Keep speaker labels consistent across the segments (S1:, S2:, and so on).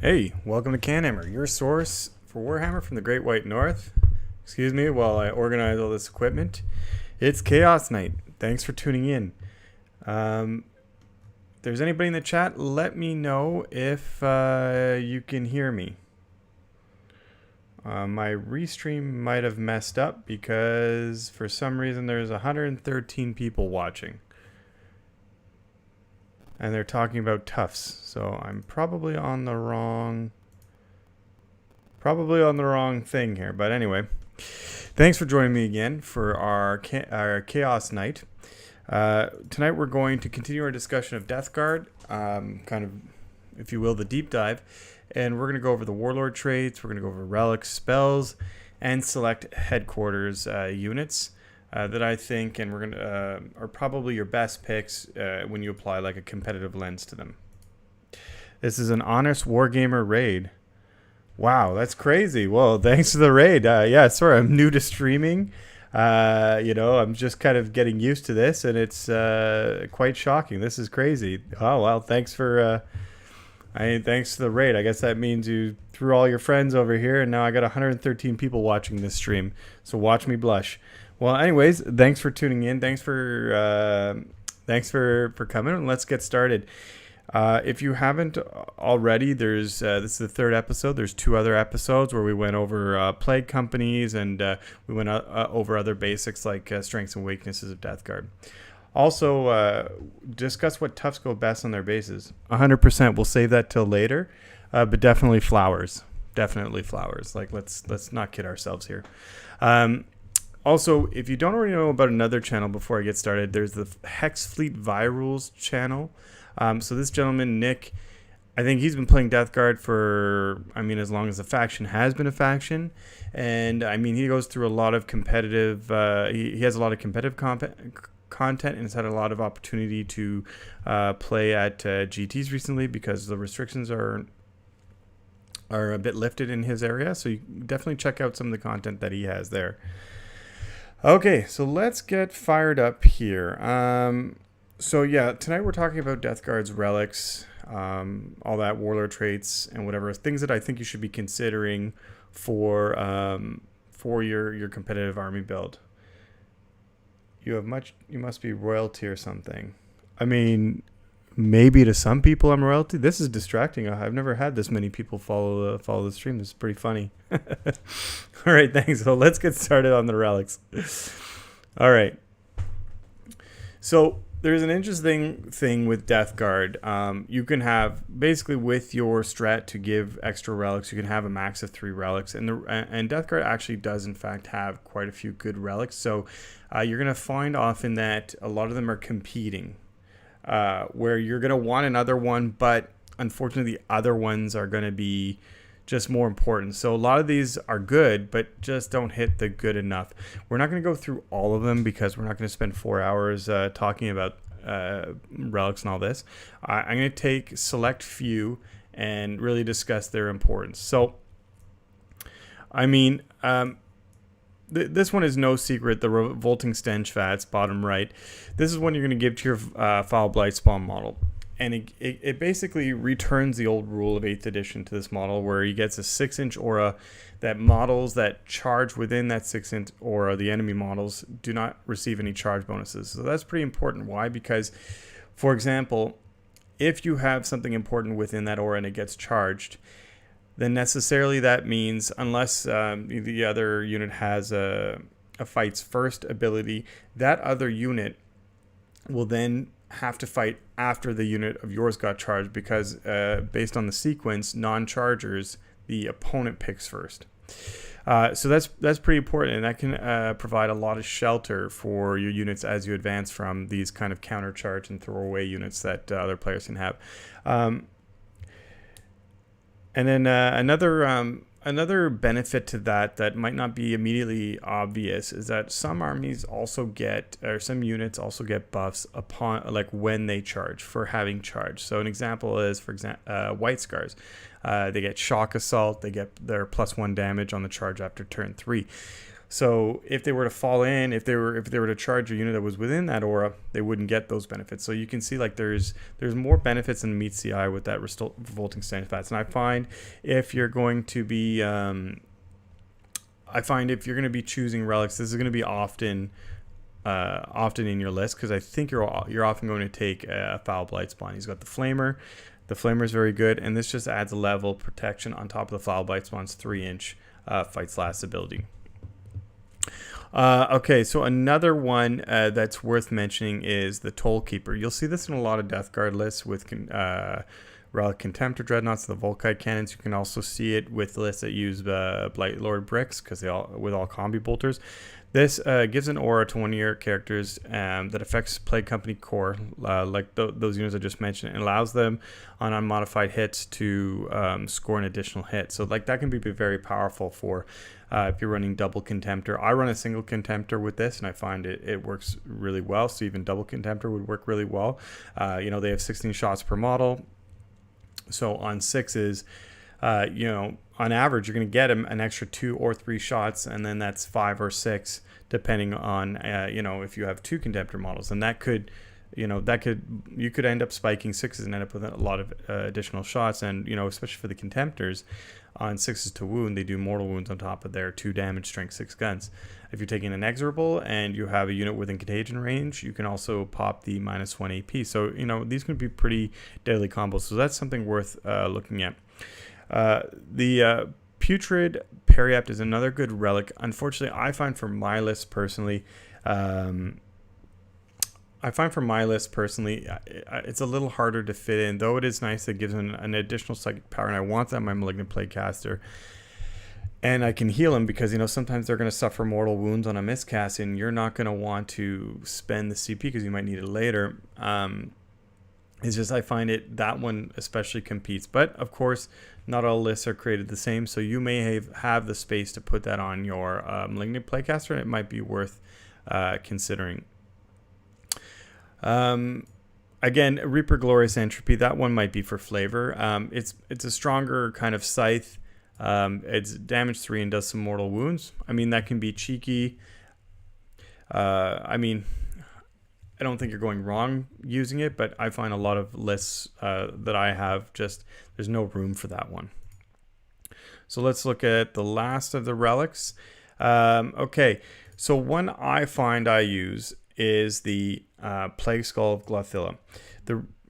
S1: Hey, welcome to Canhammer, your source for Warhammer from the Great White North. Excuse me while I organize all this equipment. It's Chaos Night. Thanks for tuning in. If there's anybody in the chat, let me know if you can hear me. My restream might have messed up because for some reason there's 113 people watching. And they're talking about Tufts, so I'm probably on the wrong thing here. But anyway, thanks for joining me again for our Chaos Night. Tonight we're going to continue our discussion of Death Guard, kind of, if you will, the deep dive. And we're going to go over the Warlord traits, we're going to go over Relics, spells, and select headquarters units. That I think and we're gonna are probably your best picks when you apply like a competitive lens to them. This is an honest wargamer raid. Wow, that's crazy. Well, thanks to the raid. Yeah, sorry, I'm new to streaming. I'm just kind of getting used to this, and it's quite shocking. This is crazy. Oh well, thanks to the raid. I guess that means you threw all your friends over here, and now I got 113 people watching this stream. So watch me blush. Well, anyways, thanks for tuning in. Thanks for coming. Let's get started. If you haven't already, this is the third episode. There's two other episodes where we went over plague companies and we went over other basics like strengths and weaknesses of Death Guard. Also, discuss what Tufts go best on their bases. 100%. We'll save that till later, but definitely flowers. Definitely flowers. Like let's not kid ourselves here. Also, if you don't already know about another channel before I get started, there's the Hex Fleet Virals channel. So this gentleman, Nick, I think he's been playing Death Guard for, as long as the faction has been a faction. And, he goes through a lot of competitive, he has a lot of competitive content and has had a lot of opportunity to play at GTs recently because the restrictions are a bit lifted in his area. So you definitely check out some of the content that he has there. Okay, so let's get fired up here. Tonight we're talking about Death Guard's relics, all that warlord traits and whatever things that I think you should be considering for your competitive army build. You must be royalty or something. Maybe to some people I'm royalty. This is distracting. I've never had this many people follow the stream. This is pretty funny. All right, thanks. So let's get started on the relics. All right. So there's an interesting thing with Death Guard. You can have basically with your strat to give extra relics. You can have a max of 3 relics, and Death Guard actually does in fact have quite a few good relics. So you're gonna find often that a lot of them are competing. Where you're going to want another one, but unfortunately the other ones are going to be just more important. So a lot of these are good, but just don't hit the good enough. We're not going to go through all of them because we're not going to spend 4 hours talking about relics and all this. I'm going to take select few and really discuss their importance. So, this one is no secret, the Revolting Stench Vats, bottom right. This is one you're going to give to your Foul Blight Spawn model. And it basically returns the old rule of 8th edition to this model where he gets a 6-inch aura that models that charge within that 6-inch aura, the enemy models, do not receive any charge bonuses. So that's pretty important. Why? Because, for example, if you have something important within that aura and it gets charged, then necessarily that means unless the other unit has a fight's first ability, that other unit will then have to fight after the unit of yours got charged because based on the sequence, non-chargers, the opponent picks first. So that's pretty important, and that can provide a lot of shelter for your units as you advance from these kind of counter-charge and throwaway units that other players can have. And then another benefit to that might not be immediately obvious is that some armies also get, or some units also get buffs upon, like when they charge, for having charge. So an example is, for example, White Scars. They get Shock Assault. They get their +1 damage on the charge after turn 3. So if they were to fall in, if they were to charge a unit that was within that aura, they wouldn't get those benefits. So you can see like there's more benefits than meets the eye with that revolting steadfast. And I find if you're going to be choosing relics, this is going to be often in your list, because I think you're often going to take a Foul Blight Spawn. He's got the Flamer. The Flamer is very good, and this just adds a level of protection on top of the Foul Blight Spawn's 3-inch Fight's Last ability. Okay, so another one that's worth mentioning is the Toll Keeper. You'll see this in a lot of Death Guard lists with Relic Contemptor Dreadnoughts, the Volkite Cannons. You can also see it with lists that use Blight Lord Bricks, because with all combi bolters. This gives an aura to one of your characters that affects Plague Company core, like those units I just mentioned, and allows them on unmodified hits to score an additional hit. So like that can be very powerful for if you're running double Contemptor. I run a single Contemptor with this, and I find it works really well. So even double Contemptor would work really well. They have 16 shots per model. So on 6s, on average, you're going to get an extra 2 or 3 shots, and then that's 5 or 6, depending on, if you have 2 Contemptor models. And you could end up spiking 6s and end up with a lot of additional shots. And, especially for the Contemptors, on 6s to wound, they do mortal wounds on top of their 2 damage strength 6 guns. If you're taking an Inexorable and you have a unit within contagion range, you can also pop the -1 AP. So, these can be pretty deadly combos. So that's something worth looking at. The Putrid Periapt is another good relic. Unfortunately, I find for my list personally, it's a little harder to fit in, though it is nice. It gives an additional psychic power, and I want that in my Malignant Plaguecaster. And I can heal them because, sometimes they're going to suffer mortal wounds on a miscast, and you're not going to want to spend the CP because you might need it later. It's just I find that one especially competes. But, of course, not all lists are created the same, so you may have the space to put that on your Malignant Plaguecaster, and it might be worth considering. Again, Reaper Glorious Entropy, that one might be for flavor. It's a stronger kind of scythe. It's damage 3 and does some mortal wounds. I mean, that can be cheeky. I don't think you're going wrong using it, but I find a lot of lists that I have there's no room for that one. So let's look at the last of the relics. Okay, so one I find I use is the Plague Skull of Glothilla.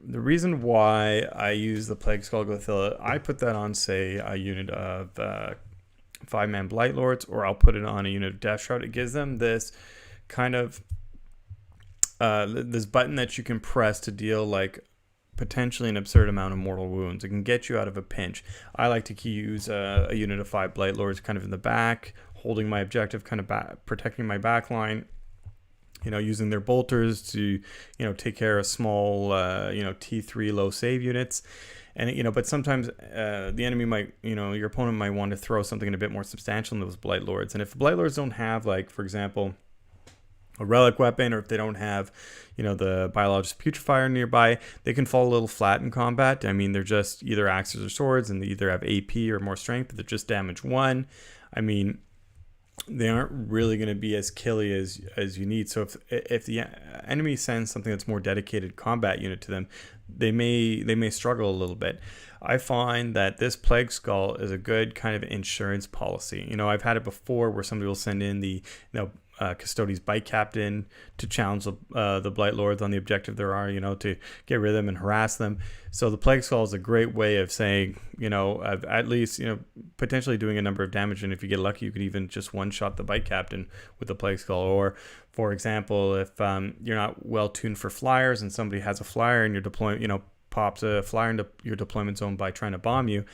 S1: The reason why I use the Plague Skull of Glothilla, I put that on, say, a unit of 5-man Blight Lords, or I'll put it on a unit of Death Shroud. It gives them this kind of this button that you can press to deal potentially an absurd amount of mortal wounds. It can get you out of a pinch. I like to use a unit of 5 Blight Lords kind of in the back, holding my objective, kind of protecting my back line. Using their bolters to, take care of small, T3 low save units. And, but sometimes the enemy might, your opponent might want to throw something a bit more substantial in those Blight Lords. And if the Blight Lords don't have, for example, a relic weapon, or if they don't have, the Biologist Putrefier nearby, they can fall a little flat in combat. I mean, they're just either axes or swords, and they either have AP or more strength, but they're just damage 1. I mean, they aren't really going to be as killy as you need. So if the enemy sends something that's more dedicated combat unit to them, they may struggle a little bit. I find that this Plague Skull is a good kind of insurance policy. I've had it before where somebody will send in the Custodes Bite Captain to challenge the Blight Lords on the objective there are, to get rid of them and harass them. So the Plague Skull is a great way of saying, of at least, potentially doing a number of damage. And if you get lucky, you could even just one-shot the Bite Captain with the Plague Skull. Or, for example, if you're not well tuned for flyers and somebody has a flyer and you're deploying, pops a flyer into your deployment zone by trying to bomb you,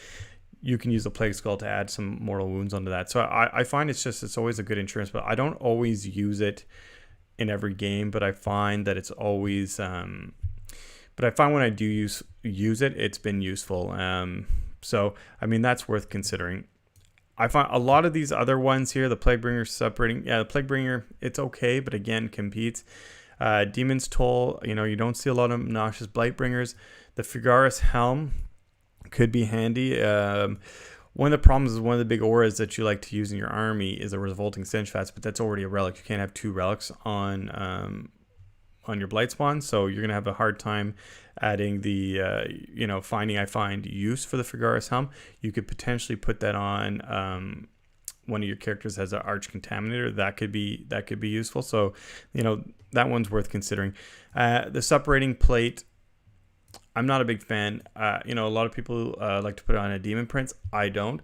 S1: you can use the Plague Skull to add some mortal wounds onto that. So I find it's always a good insurance, but I don't always use it in every game, but I find that it's always, but I find when I do use it, it's been useful. So, I mean, that's worth considering. I find a lot of these other ones here, the Plaguebringer separating, the Plaguebringer, it's okay, but again, competes. Demon's Toll, you don't see a lot of Noxious Blightbringers. The Fugaris Helm could be handy. One of the problems is one of the big auras that you like to use in your army is a Revolting Stench Vats, but that's already a relic. You can't have 2 relics on your blight spawn, so you're gonna have a hard time adding the I find use for the Fragaris Helm. You could potentially put that on one of your characters has an Arch Contaminator. That could be useful. So that one's worth considering. The Separating Plate, I'm not a big fan. A lot of people like to put it on a Demon Prince. I don't.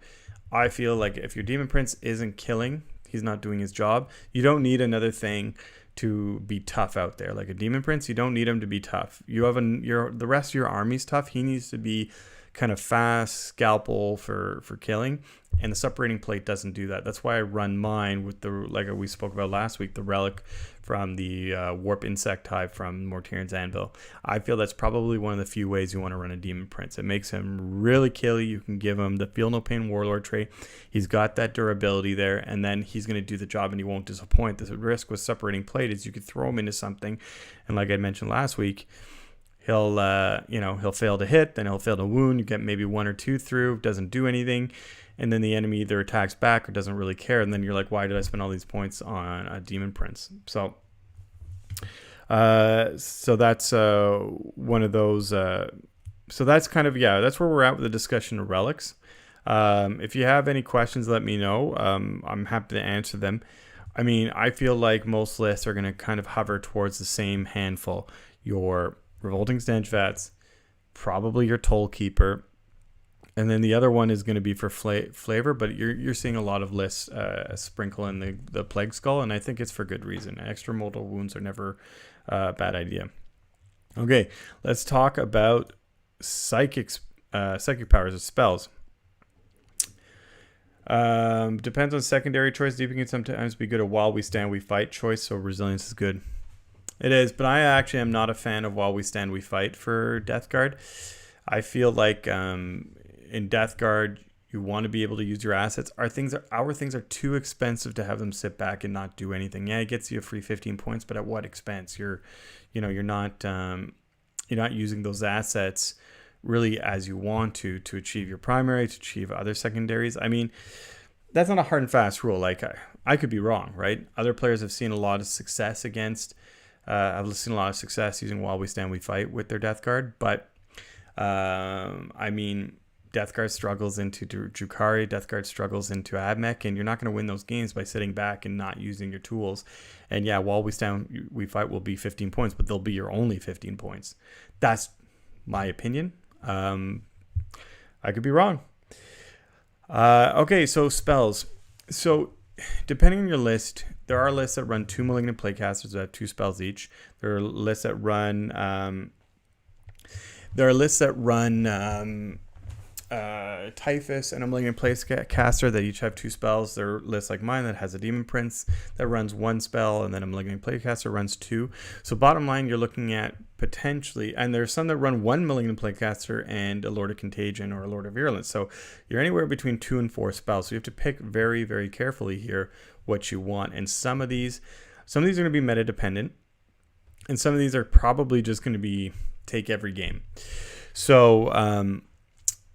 S1: I feel like if your Demon Prince isn't killing, he's not doing his job. You don't need another thing to be tough out there. Like a Demon Prince, you don't need him to be tough. You have the rest of your army's tough. He needs to be kind of fast, scalpel for killing, and the Separating Plate doesn't do that. That's why I run mine with like we spoke about last week, the relic from the Warp Insect Hive from Mortarian's Anvil. I feel that's probably one of the few ways you want to run a Demon Prince. It makes him really killy. You can give him the Feel No Pain Warlord trait. He's got that durability there, and then he's going to do the job and he won't disappoint. The risk with Separating Plate is you could throw him into something, and like I mentioned last week, he'll fail to hit, then he'll fail to wound. You get maybe 1 or 2 through, doesn't do anything, and then the enemy either attacks back or doesn't really care, and then you're like, why did I spend all these points on a Demon Prince? So that's one of those. So that's kind of, that's where we're at with the discussion of relics. If you have any questions, let me know. I'm happy to answer them. I mean, I feel like most lists are going to kind of hover towards the same handful. Your Revolting Stench Vats, probably your Toll Keeper, and then the other one is going to be for flavor, but you're seeing a lot of lists sprinkle in the Plague Skull, and I think it's for good reason. Extra mortal wounds are never a bad idea. Okay, let's talk about psychic powers of spells. Depends on secondary choice. Deeping can sometimes be good at While We Stand We Fight choice, so resilience is good. It is, but I actually am not a fan of While We Stand We Fight for Death Guard. I feel like in Death Guard, you want to be able to use your assets. Our things are too expensive to have them sit back and not do anything. Yeah, it gets you a free 15 points, but at what expense? You're not using those assets really as you want to achieve your primary, to achieve other secondaries. I mean, that's not a hard and fast rule. Like I could be wrong, right? Other players have seen a lot of success against. I've seen a lot of success using While We Stand We Fight with their Death Guard, but I mean, Death Guard struggles into Drukhari, Death Guard struggles into Admech, and you're not going to win those games by sitting back and not using your tools. And yeah, While We Stand We Fight will be 15 points, but they'll be your only 15 points. That's my opinion. I could be wrong. Okay, so spells. So depending on your list, there are lists that run 2 Malignant Playcasters that have 2 spells each. There are lists that run Typhus and a Malignant Playcaster that each have 2 spells. There are lists like mine that has a Demon Prince that runs 1 spell, and then a Malignant Playcaster runs 2. So bottom line, you're looking at potentially, and there's some that run 1 Malignant Playcaster and a Lord of Contagion or a Lord of Virulence. So you're anywhere between 2 and 4 spells. So you have to pick very, very carefully here what you want. And some of these are going to be meta dependent, and some of these are probably just going to be take every game. So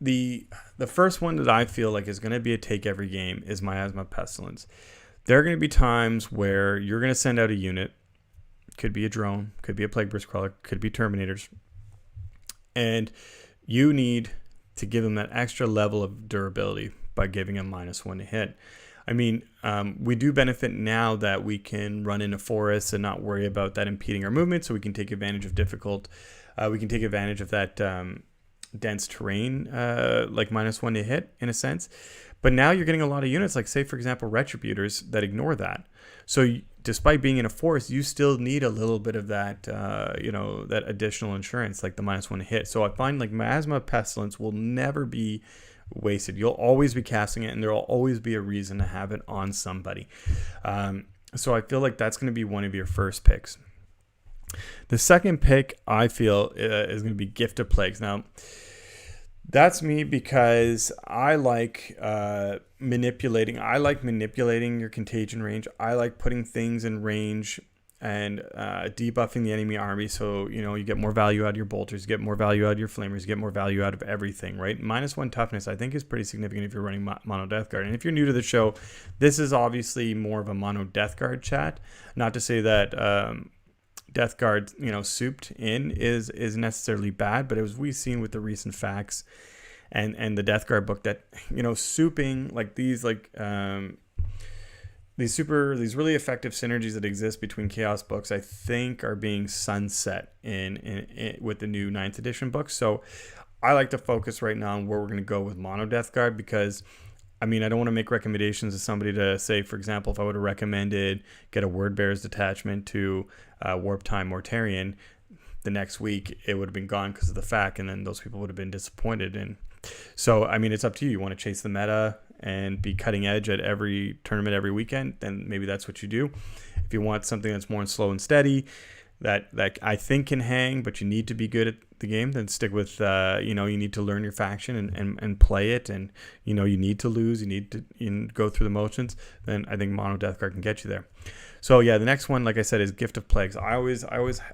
S1: the first one that I feel like is going to be a take every game is Miasma Pestilence. There are going to be times where you're going to send out a unit. Could be a drone, could be a Plague Burst Crawler, could be Terminators. And you need to give them that extra level of durability by giving them -1 to hit. I mean, we do benefit now that we can run into forests and not worry about that impeding our movement, so we can take advantage of that dense terrain, like -1 to hit in a sense. But now you're getting a lot of units, like say for example Retributors, that ignore that. So despite being in a forest, you still need a little bit of that, that additional insurance, like the -1 to hit. So I find like Miasma Pestilence will never be wasted. You'll always be casting it, and there'll always be a reason to have it on somebody. So I feel like that's going to be one of your first picks. The second pick I feel is going to be Gift of Plagues. Now, that's me because I like manipulating. I like manipulating your contagion range. I like putting things in range and debuffing the enemy army. So, you get more value out of your bolters, you get more value out of your flamers, you get more value out of everything, right? -1 toughness, I think, is pretty significant if you're running mono Death Guard. And if you're new to the show, this is obviously more of a mono Death Guard chat. Not to say that Death Guard, souped in is necessarily bad, but as we've seen with the recent facts and the Death Guard book, that souping like these these really effective synergies that exist between Chaos books, I think, are being sunset in with the new 9th edition book. So I like to focus right now on where we're going to go with mono Death Guard, because I don't want to make recommendations to somebody to say, for example, if I would have recommended get a Word Bearers detachment to Warp Time Mortarion, the next week it would have been gone because of the fact, and then those people would have been disappointed. And so, it's up to you. You want to chase the meta and be cutting edge at every tournament every weekend, then maybe that's what you do. If you want something that's more slow and steady, that I think can hang, but you need to be good at the game, then stick with, you need to learn your faction and play it, and, you need to lose, you need to go through the motions, then I think mono Death Guard can get you there. So yeah, the next one, like I said, is Gift of Plagues. I always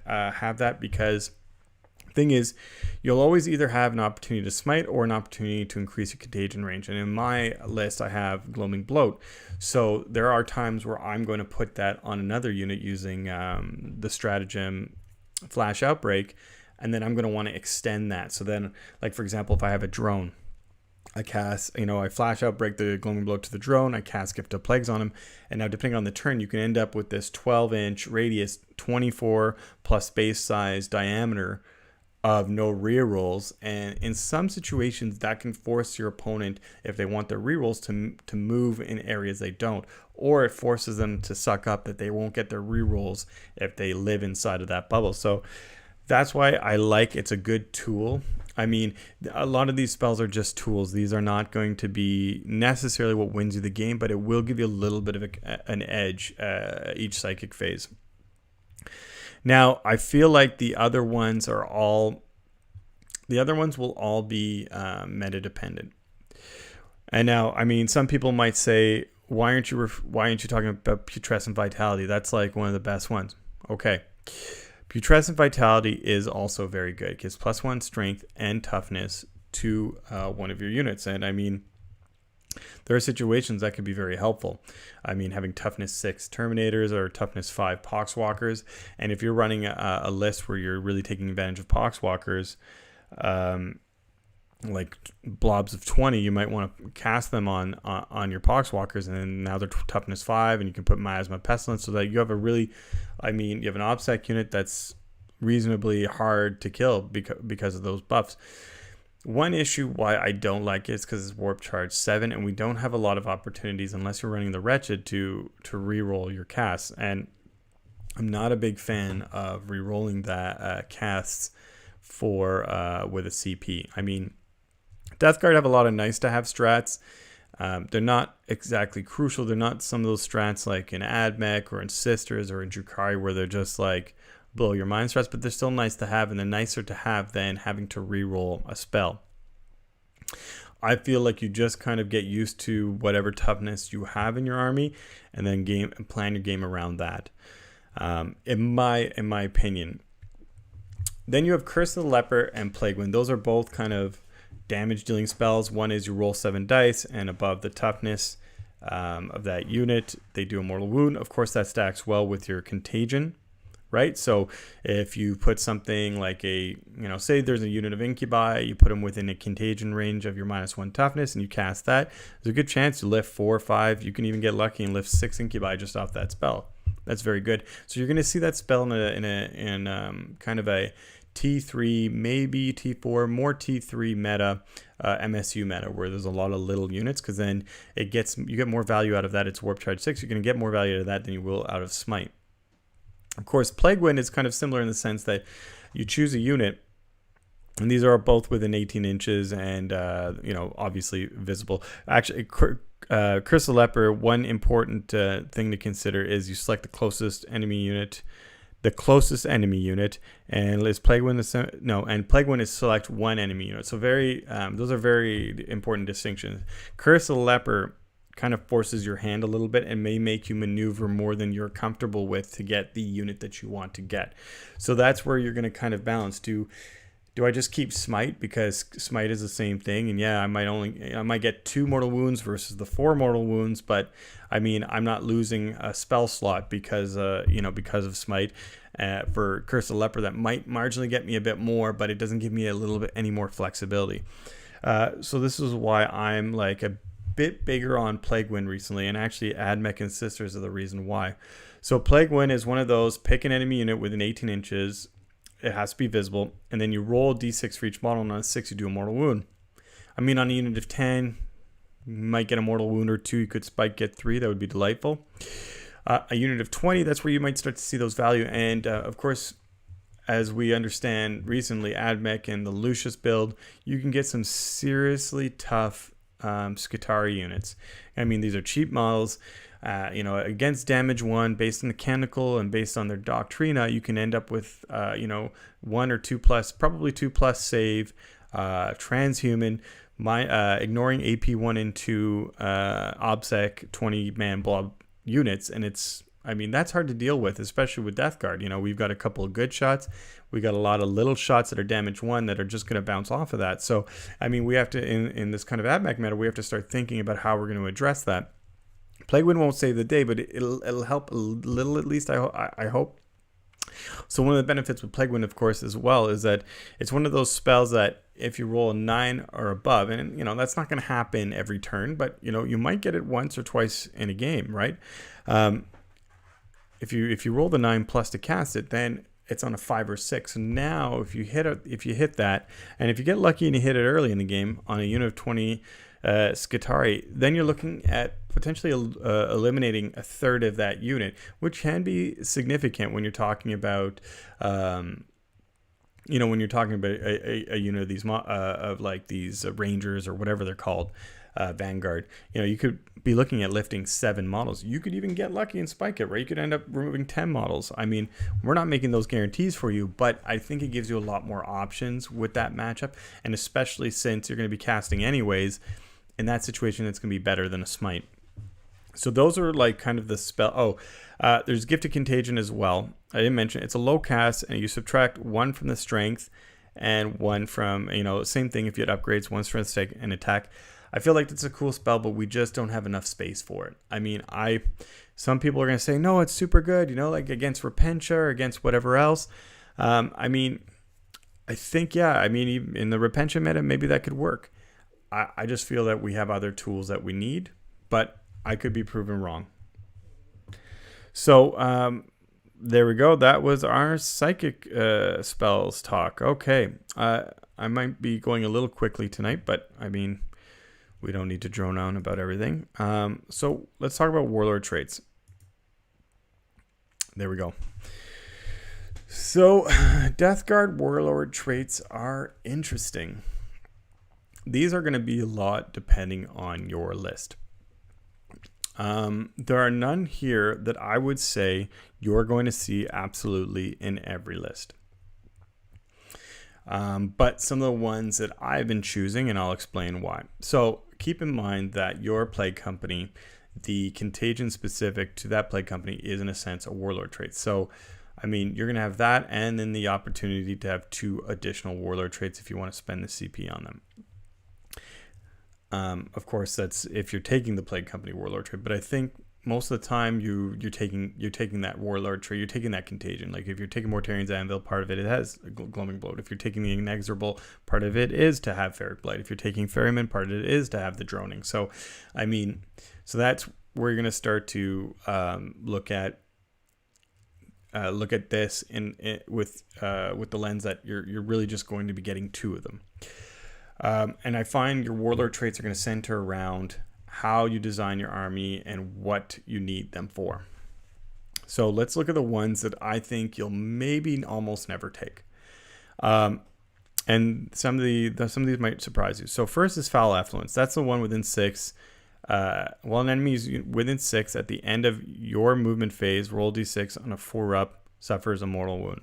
S1: have that, because thing is, you'll always either have an opportunity to smite or an opportunity to increase your contagion range. And in my list, I have Gloaming Bloat. So there are times where I'm going to put that on another unit using the stratagem Flash Outbreak, and then I'm going to want to extend that. So then, like for example, if I have a drone, I cast, I Flash Outbreak the Gloaming Bloat to the drone, I cast Gift of Plagues on him, and now depending on the turn, you can end up with this 12-inch radius, 24 plus base size diameter of no rerolls. And in some situations, that can force your opponent, if they want their rerolls, to move in areas they don't, or it forces them to suck up that they won't get their rerolls if they live inside of that bubble. So that's why I like it's a good tool. A lot of these spells are just tools. These are not going to be necessarily what wins you the game, but it will give you a little bit of an edge each psychic phase. Now, I feel like the other ones will all be meta dependent. And now, some people might say, why aren't you talking about Putrescent Vitality? That's like one of the best ones. Okay. Putrescent Vitality is also very good. It gives +1 strength and toughness to one of your units. And there are situations that could be very helpful. Having toughness 6 Terminators or toughness 5 Poxwalkers. And if you're running a list where you're really taking advantage of Poxwalkers, like blobs of 20, you might want to cast them on your Poxwalkers, and then now they're toughness 5, and you can put Miasma Pestilence, so that you have you have an OBSEC unit that's reasonably hard to kill because of those buffs. One issue why I don't like it is because it's Warp Charge 7, and we don't have a lot of opportunities unless you're running the Wretched to reroll your casts. And I'm not a big fan of rerolling that casts for with a CP. Death Guard have a lot of nice to have strats. They're not exactly crucial. They're not some of those strats like in Admech or in Sisters or in Drukhari where they're just like blow your mind strats, but they're still nice to have, and they're nicer to have than having to reroll a spell. I feel like you just kind of get used to whatever toughness you have in your army, and then plan your game around that. In my opinion. Then you have Curse of the Leper and Plague Wind. Those are both kind of damage dealing spells. One is you roll 7 dice, and above the toughness of that unit, they do a mortal wound. Of course, that stacks well with your contagion, right? So if you put something like say there's a unit of Incubi, you put them within a contagion range of your -1 toughness, and you cast that, there's a good chance you lift 4 or 5. You can even get lucky and lift 6 Incubi just off that spell. That's very good. So you're going to see that spell in kind of a T3, maybe T4, more T3 meta, MSU meta, where there's a lot of little units, because then you get more value out of that. It's Warp Charge 6. You're going to get more value out of that than you will out of Smite. Of course, Plague Wind is kind of similar in the sense that you choose a unit, and these are both within 18 inches and, obviously visible. Actually, Curse of the Leper, one important thing to consider is you select the closest enemy unit, and is Plague Wind and Plague Wind is select one enemy unit. So those are very important distinctions. Curse of the Leper kind of forces your hand a little bit and may make you maneuver more than you're comfortable with to get the unit that you want to get. So that's where you're going to kind of balance. Do I just keep smite because smite is the same thing? And yeah, I might get 2 mortal wounds versus the 4 mortal wounds, but I mean, I'm not losing a spell slot because because of smite. For Curse of the Leper, that might marginally get me a bit more, but it doesn't give me a little bit any more flexibility. So this is why I'm like a bit bigger on Plague Wind recently, and actually Admech and Sisters are the reason why. So Plague Wind is one of those, pick an enemy unit within 18 inches, it has to be visible, and then you roll d6 for each model, and on a 6 you do a mortal wound. I mean, on a unit of 10, you might get a mortal wound or 2, you could spike, get 3, that would be delightful. A unit of 20, that's where you might start to see those value, and of course, as we understand recently, Admech and the Lucius build, you can get some seriously tough Skitarii units. I mean, these are cheap models. Against damage 1, based on mechanical and based on their Doctrina, you can end up with 1 or 2 plus, probably 2 plus save, transhuman, ignoring AP 1 and 2, OBSEC 20-man blob units, and that's hard to deal with, especially with Death Guard. We've got a couple of good shots. We got a lot of little shots that are damage 1 that are just going to bounce off of that. So, we have to, in this kind of Admech meta, we have to start thinking about how we're going to address that. Plague Wind won't save the day, but it'll help a little, at least, I hope. So one of the benefits with Plague Wind, of course, as well, is that it's one of those spells that if you roll a 9 or above, and that's not going to happen every turn, but you might get it once or twice in a game, right? If you roll the 9 plus to cast it, then it's on a 5 or 6. So now if you hit that, and if you get lucky and you hit it early in the game on a unit of 20 Skitarii, then you're looking at potentially eliminating a third of that unit, which can be significant when you're talking about a unit of these of like these Rangers or whatever they're called, Vanguard. You could be looking at lifting 7 models. You could even get lucky and spike it, right? You could end up removing 10 models. I mean, we're not making those guarantees for you, but I think it gives you a lot more options with that matchup, and especially since you're going to be casting anyways, in that situation, it's going to be better than a smite. So those are like kind of the spell. There's Gifted Contagion as well. I didn't mention it's a low cast, and you subtract 1 from the strength and 1 from, same thing if you had upgrades, 1 strength and attack. I feel like it's a cool spell, but we just don't have enough space for it. I mean, some people are going to say, no, it's super good, like against Repentia or against whatever else. I think, even in the Repentia meta, maybe that could work. I just feel that we have other tools that we need, but I could be proven wrong. So there we go. That was our psychic spells talk. Okay. I might be going a little quickly tonight, but we don't need to drone on about everything. So let's talk about Warlord traits. There we go. So Death Guard Warlord traits are interesting. These are going to be a lot depending on your list. There are none here that I would say you're going to see absolutely in every list. But some of the ones that I've been choosing, and I'll explain why. So keep in mind that your Plague Company, the contagion specific to that Plague Company is in a sense a Warlord trait. So, you're going to have that and then the opportunity to have 2 additional Warlord traits if you want to spend the CP on them. Of course, that's if you're taking the Plague Company Warlord trait, but I think most of the time you're taking that Warlord trait, you're taking that contagion. Like if you're taking Mortarian's Anvil, part of it has Gloaming Bloat. If you're taking the Inexorable, part of it is to have Ferric Blight. If you're taking Ferryman, part of it is to have the Droning. So, so that's where you're going to start to look at this with the lens that you're really just going to be getting 2 of them. And I find your Warlord traits are going to center around how you design your army and what you need them for. So let's look at the ones that I think you'll maybe almost never take. And some of these might surprise you. So first is Foul Effluence. That's the one within 6. While an enemy is within 6 at the end of your movement phase, roll d6 on a 4-up, suffers a mortal wound.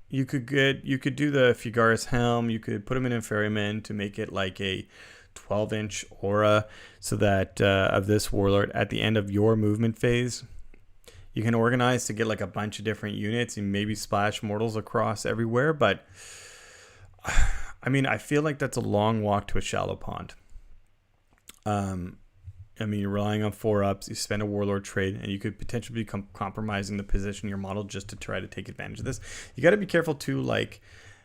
S1: You could do the Fugaris Helm. You could put him in Ferryman to make it like a 12-inch aura, so that of this warlord at the end of your movement phase, you can organize to get like a bunch of different units and maybe splash mortals across everywhere. But I mean, I feel like that's a long walk to a shallow pond. I mean, you're relying on 4-ups, you spend a warlord trade, and you could potentially be compromising the position of your model just to try to take advantage of this. You got to be careful too, like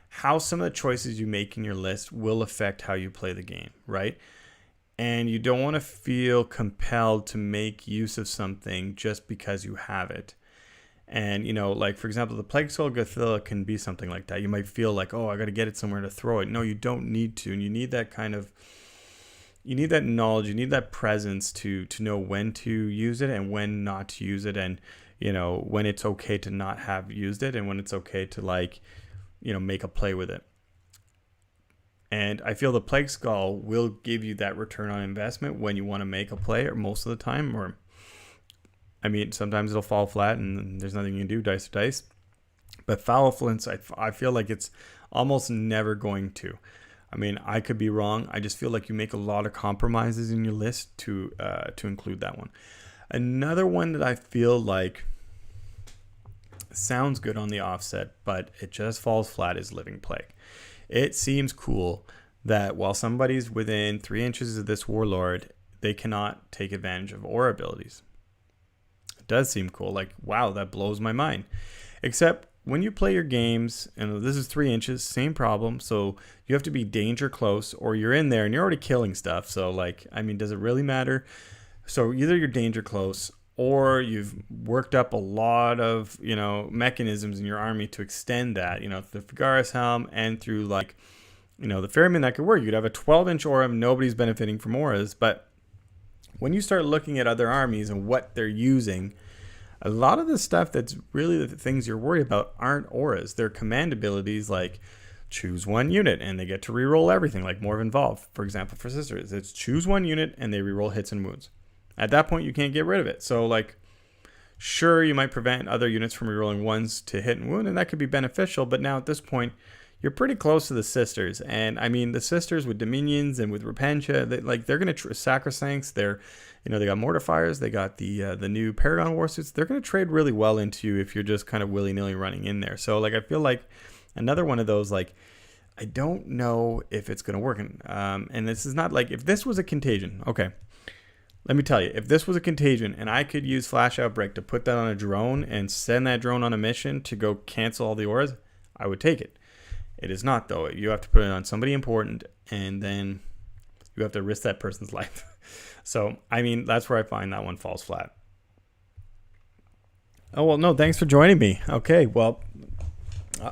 S1: how some of the choices you make in your list will affect how you play the game, right? And you don't want to feel compelled to make use of something just because you have it. And, you know, like, for example, the Plague Skull Gothilla can be something like that. You might feel like, oh, I got to get it somewhere to throw it. No, you don't need to. And you need that kind of, you need that knowledge, you need that presence to know when to use it and when not to use it. And, you know, when it's okay to not have used it and when it's okay to, like, you know, make a play with it. And I feel the Plague Skull will give you that return on investment when you want to make a play, or most of the time, or I mean, sometimes it'll fall flat and there's nothing you can do, dice or dice. But Foul Influence, I feel like it's almost never going to. I mean, I could be wrong. I just feel like you make a lot of compromises in your list to include that one. Another one that I feel like sounds good on the offset, but it just falls flat is Living Plague. It seems cool that while somebody's within 3 inches of this warlord, they cannot take advantage of aura abilities. It does seem cool. Like, wow, that blows my mind. Except when you play your games, and this is 3 inches, same problem. So you have to be danger close, or you're in there and you're already killing stuff. So, like, I mean, does it really matter? So either you're danger close, or you've worked up a lot of, you know, mechanisms in your army to extend that, you know, the Fagaris Helm and through, like, you know, the Ferryman, that could work. You could have a 12-inch aura, nobody's benefiting from auras. But when you start looking at other armies and what they're using, a lot of the stuff that's really the things you're worried about aren't auras. They're command abilities like choose one unit and they get to reroll everything, like More Involved, for example, for Sisters. It's choose one unit and they reroll hits and wounds. At that point, you can't get rid of it. So, like, sure, you might prevent other units from rerolling ones to hit and wound, and that could be beneficial. But now at this point, you're pretty close to the Sisters. And, I mean, the Sisters with Dominions and with Repentia, they're going to Sacrosancts. They're, you know, they got Mortifiers. They got the new Paragon Warsuits. They're going to trade really well into you if you're just kind of willy-nilly running in there. So, like, I feel like another one of those, like, I don't know if it's going to work. And this is not like, if this was a contagion, okay. Let me tell you, if this was a contagion and I could use Flash Outbreak to put that on a drone and send that drone on a mission to go cancel all the auras, I would take it. It is not, though. You have to put it on somebody important, and then you have to risk that person's life. So, I mean, that's where I find that one falls flat. Oh, well, no, thanks for joining me. Okay, well,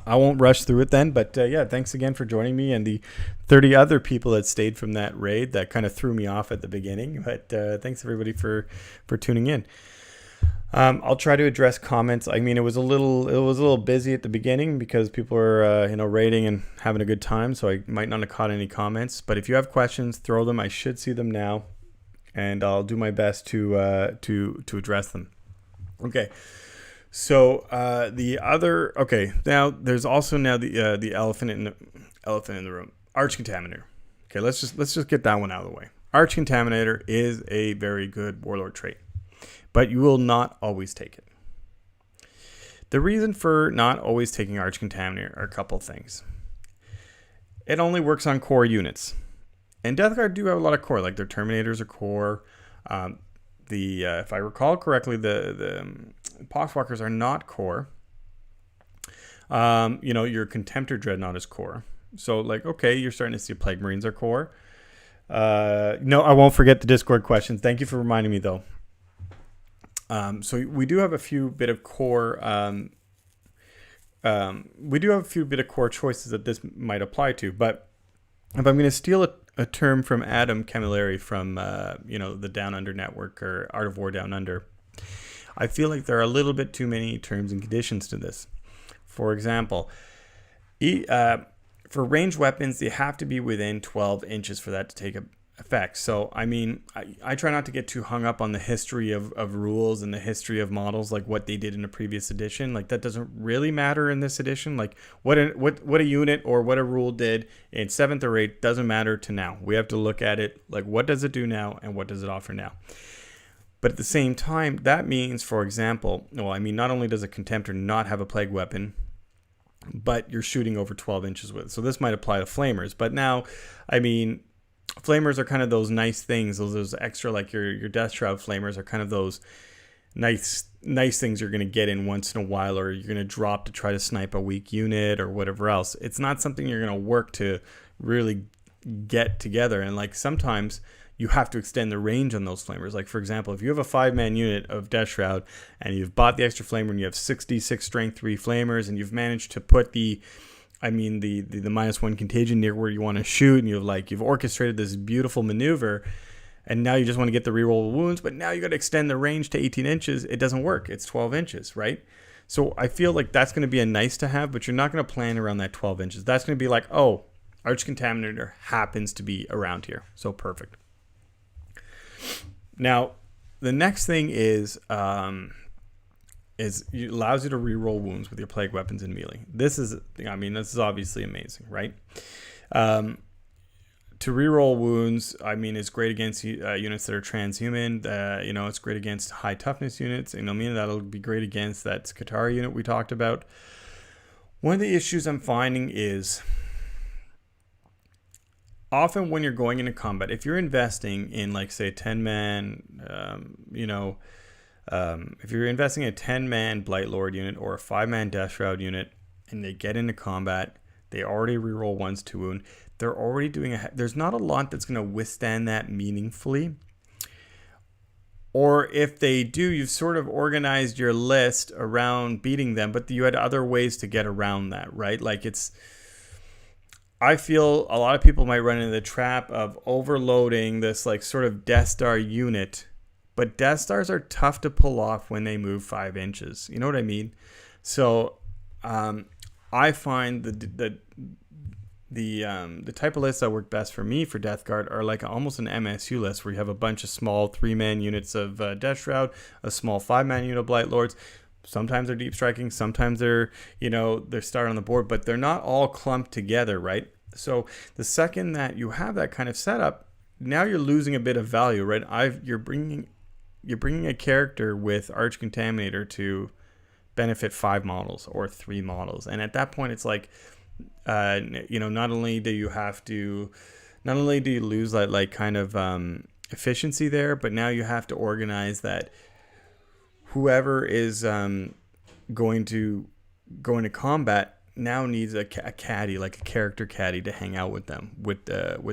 S1: I won't rush through it then, but yeah, thanks again for joining me and the 30 other people that stayed from that raid. That kind of threw me off at the beginning, but thanks everybody for tuning in. I'll try to address comments. I mean, it was a little busy at the beginning because people were raiding and having a good time, so I might not have caught any comments. But if you have questions, throw them. I should see them now, and I'll do my best to address them. Okay. So now there's also the elephant in the room, Arch Contaminator. Okay, let's just get that one out of the way. Arch Contaminator is a very good warlord trait, but you will not always take it. The reason for not always taking Arch Contaminator are a couple things. It only works on core units, and Death Guard do have a lot of core, like their Terminators are core. If I recall correctly, the Poxwalkers are not core. Your Contemptor Dreadnought is core. So, like, okay, you're starting to see Plague Marines are core. No, I won't forget the Discord questions. Thank you for reminding me, though. So we do have a few bit of core. Core choices that this might apply to. But if I'm going to steal a term from Adam Camilleri from the Down Under Network, or Art of War Down Under, I feel like there are a little bit too many terms and conditions to this. For example, for ranged weapons, they have to be within 12 inches for that to take effects. So, I mean, I try not to get too hung up on the history of rules and the history of models, like what they did in a previous edition. Like that doesn't really matter in this edition. Like what a unit or what a rule did in 7th or 8th doesn't matter to now. We have to look at it like what does it do now and what does it offer now. But at the same time, that means, for example, well, I mean, not only does a Contemptor not have a plague weapon, but you're shooting over 12 inches with it. So this might apply to flamers. But now, I mean, flamers are kind of those nice things. Those extra, like your Death Shroud flamers are kind of those nice things you're going to get in once in a while, or you're going to drop to try to snipe a weak unit or whatever else. It's not something you're going to work to really get together. And like sometimes you have to extend the range on those flamers. Like for example, if you have a 5-man unit of Death Shroud and you've bought the extra flamer and you have 66 strength 3 flamers and you've managed to put the -1 contagion near where you want to shoot, and you've orchestrated this beautiful maneuver, and now you just want to get the reroll wounds, but now you got to extend the range to 18 inches. It doesn't work. It's 12 inches, right? So I feel like that's going to be a nice to have, but you're not going to plan around that 12 inches. That's going to be like, oh, Arch Contaminator happens to be around here. So perfect. Now, the next thing is it allows you to reroll wounds with your plague weapons in melee. This is obviously amazing, right? To reroll wounds, I mean, it's great against units that are transhuman. It's great against high toughness units. That'll be great against that Skatari unit we talked about. One of the issues I'm finding is often when you're going into combat, if you're investing in, like, say, a 10-man, if you're investing in a 10-man Blightlord unit or a 5-man Death Shroud unit, and they get into combat, they already reroll 1s to wound. They're already doing there's not a lot that's going to withstand that meaningfully. Or if they do, you've sort of organized your list around beating them, but you had other ways to get around that, right? Like I feel a lot of people might run into the trap of overloading this like sort of Death Star unit, but Death Stars are tough to pull off when they move 5 inches. You know what I mean? So I find the type of lists that work best for me for Death Guard are like almost an MSU list where you have a bunch of small 3-man units of Death Shroud, a small 5-man unit of Blight Lords. Sometimes they're deep striking, sometimes they're started on the board, but they're not all clumped together, right? So the second that you have that kind of setup, now you're losing a bit of value, right? You're bringing a character with Arch Contaminator to benefit 5 models or 3 models, and at that point, it's like, not only do you lose that like kind of efficiency there, but now you have to organize that whoever is going to go into combat now needs a caddy, like a character caddy, to hang out with them with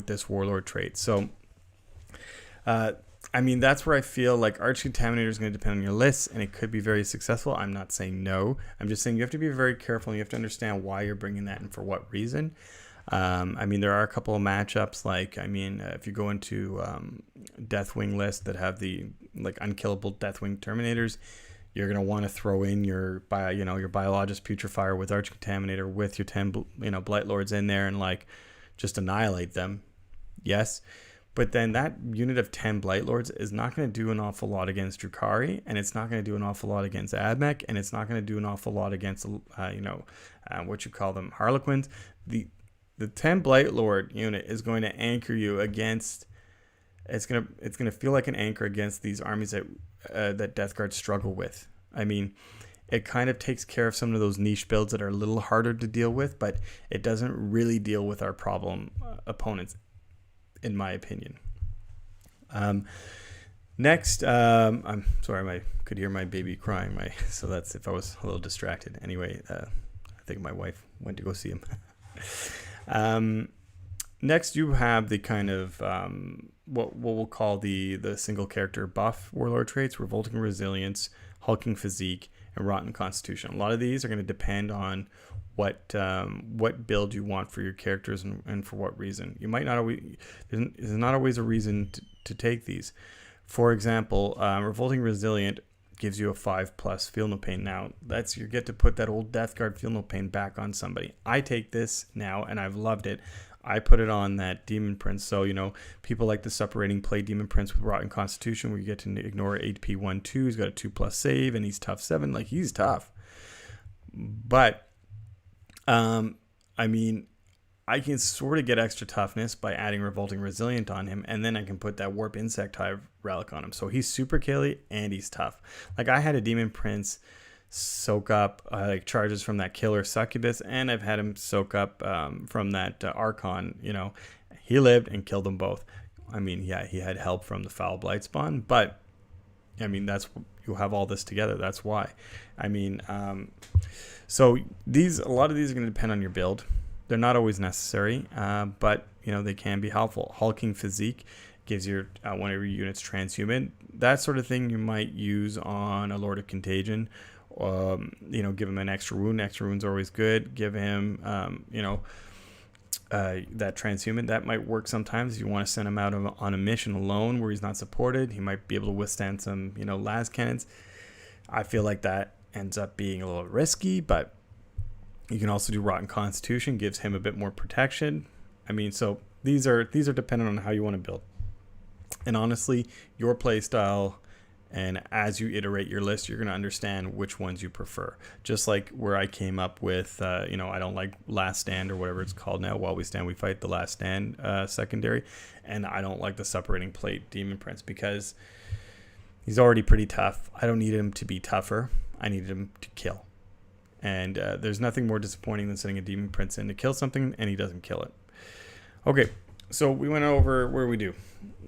S1: this warlord trait. So that's where I feel like Arch Contaminator is going to depend on your lists, and it could be very successful. I'm not saying no. I'm just saying you have to be very careful, and you have to understand why you're bringing that and for what reason. There are a couple of matchups, like, if you go into Deathwing lists that have the like unkillable Deathwing Terminators, you're going to want to throw in your Biologist Putrefier with Arch Contaminator with your 10 Blight Lords in there and like just annihilate them. Yes. But then that unit of 10 Blight Lords is not going to do an awful lot against Drukhari, and it's not going to do an awful lot against Admech, and it's not going to do an awful lot against, Harlequins. The 10 Blight Lord unit is going to anchor you against. It's gonna feel like an anchor against these armies that Death Guard struggle with. It kind of takes care of some of those niche builds that are a little harder to deal with, but it doesn't really deal with our problem opponents, in my opinion. Next, I'm sorry, I could hear my baby crying. So that's if I was a little distracted. Anyway, I think my wife went to go see him. Next, you have the kind of what we'll call the single character buff warlord traits: Revolting Resilience, Hulking Physique, and Rotten Constitution. A lot of these are going to depend on what build you want for your characters and for what reason. You might not always, there's not always a reason to take these. For example, Revolting Resilient gives you a 5+ Feel No Pain. Now, you get to put that old Death Guard Feel No Pain back on somebody. I take this now, and I've loved it. I put it on that Demon Prince. So, people like the separating play Demon Prince with Rotten Constitution, where you get to ignore AP 1/2. He's got a 2+ save, and he's tough 7. Like, he's tough. But, I can sort of get extra toughness by adding Revolting Resilient on him, and then I can put that Warp Insect Hive relic on him. So he's super killy, and he's tough. Like, I had a Demon Prince soak up charges from that killer Succubus, and I've had him soak up from that Archon. He lived and killed them both. He had help from the Foul Blight spawn, but that's, you have all this together. That's why. So a lot of these are going to depend on your build. They're not always necessary, but they can be helpful. Hulking Physique gives your one of your units transhuman. That sort of thing you might use on a Lord of Contagion. Give him an extra wound. Extra wounds are always good. Give him, that transhuman. That might work sometimes if you want to send him out on a mission alone where he's not supported. He might be able to withstand some, las cannons. I feel like that ends up being a little risky, but you can also do Rotten Constitution, gives him a bit more protection. So these are dependent on how you want to build. And honestly, your play style, and as you iterate your list, you're going to understand which ones you prefer. Just like where I came up with, I don't like Last Stand or whatever it's called now. While we stand, we fight, the Last Stand secondary. And I don't like the Separating Plate Demon Prince because he's already pretty tough. I don't need him to be tougher. I need him to kill. And there's nothing more disappointing than sending a Demon Prince in to kill something and he doesn't kill it. Okay, so we went over, what did we do?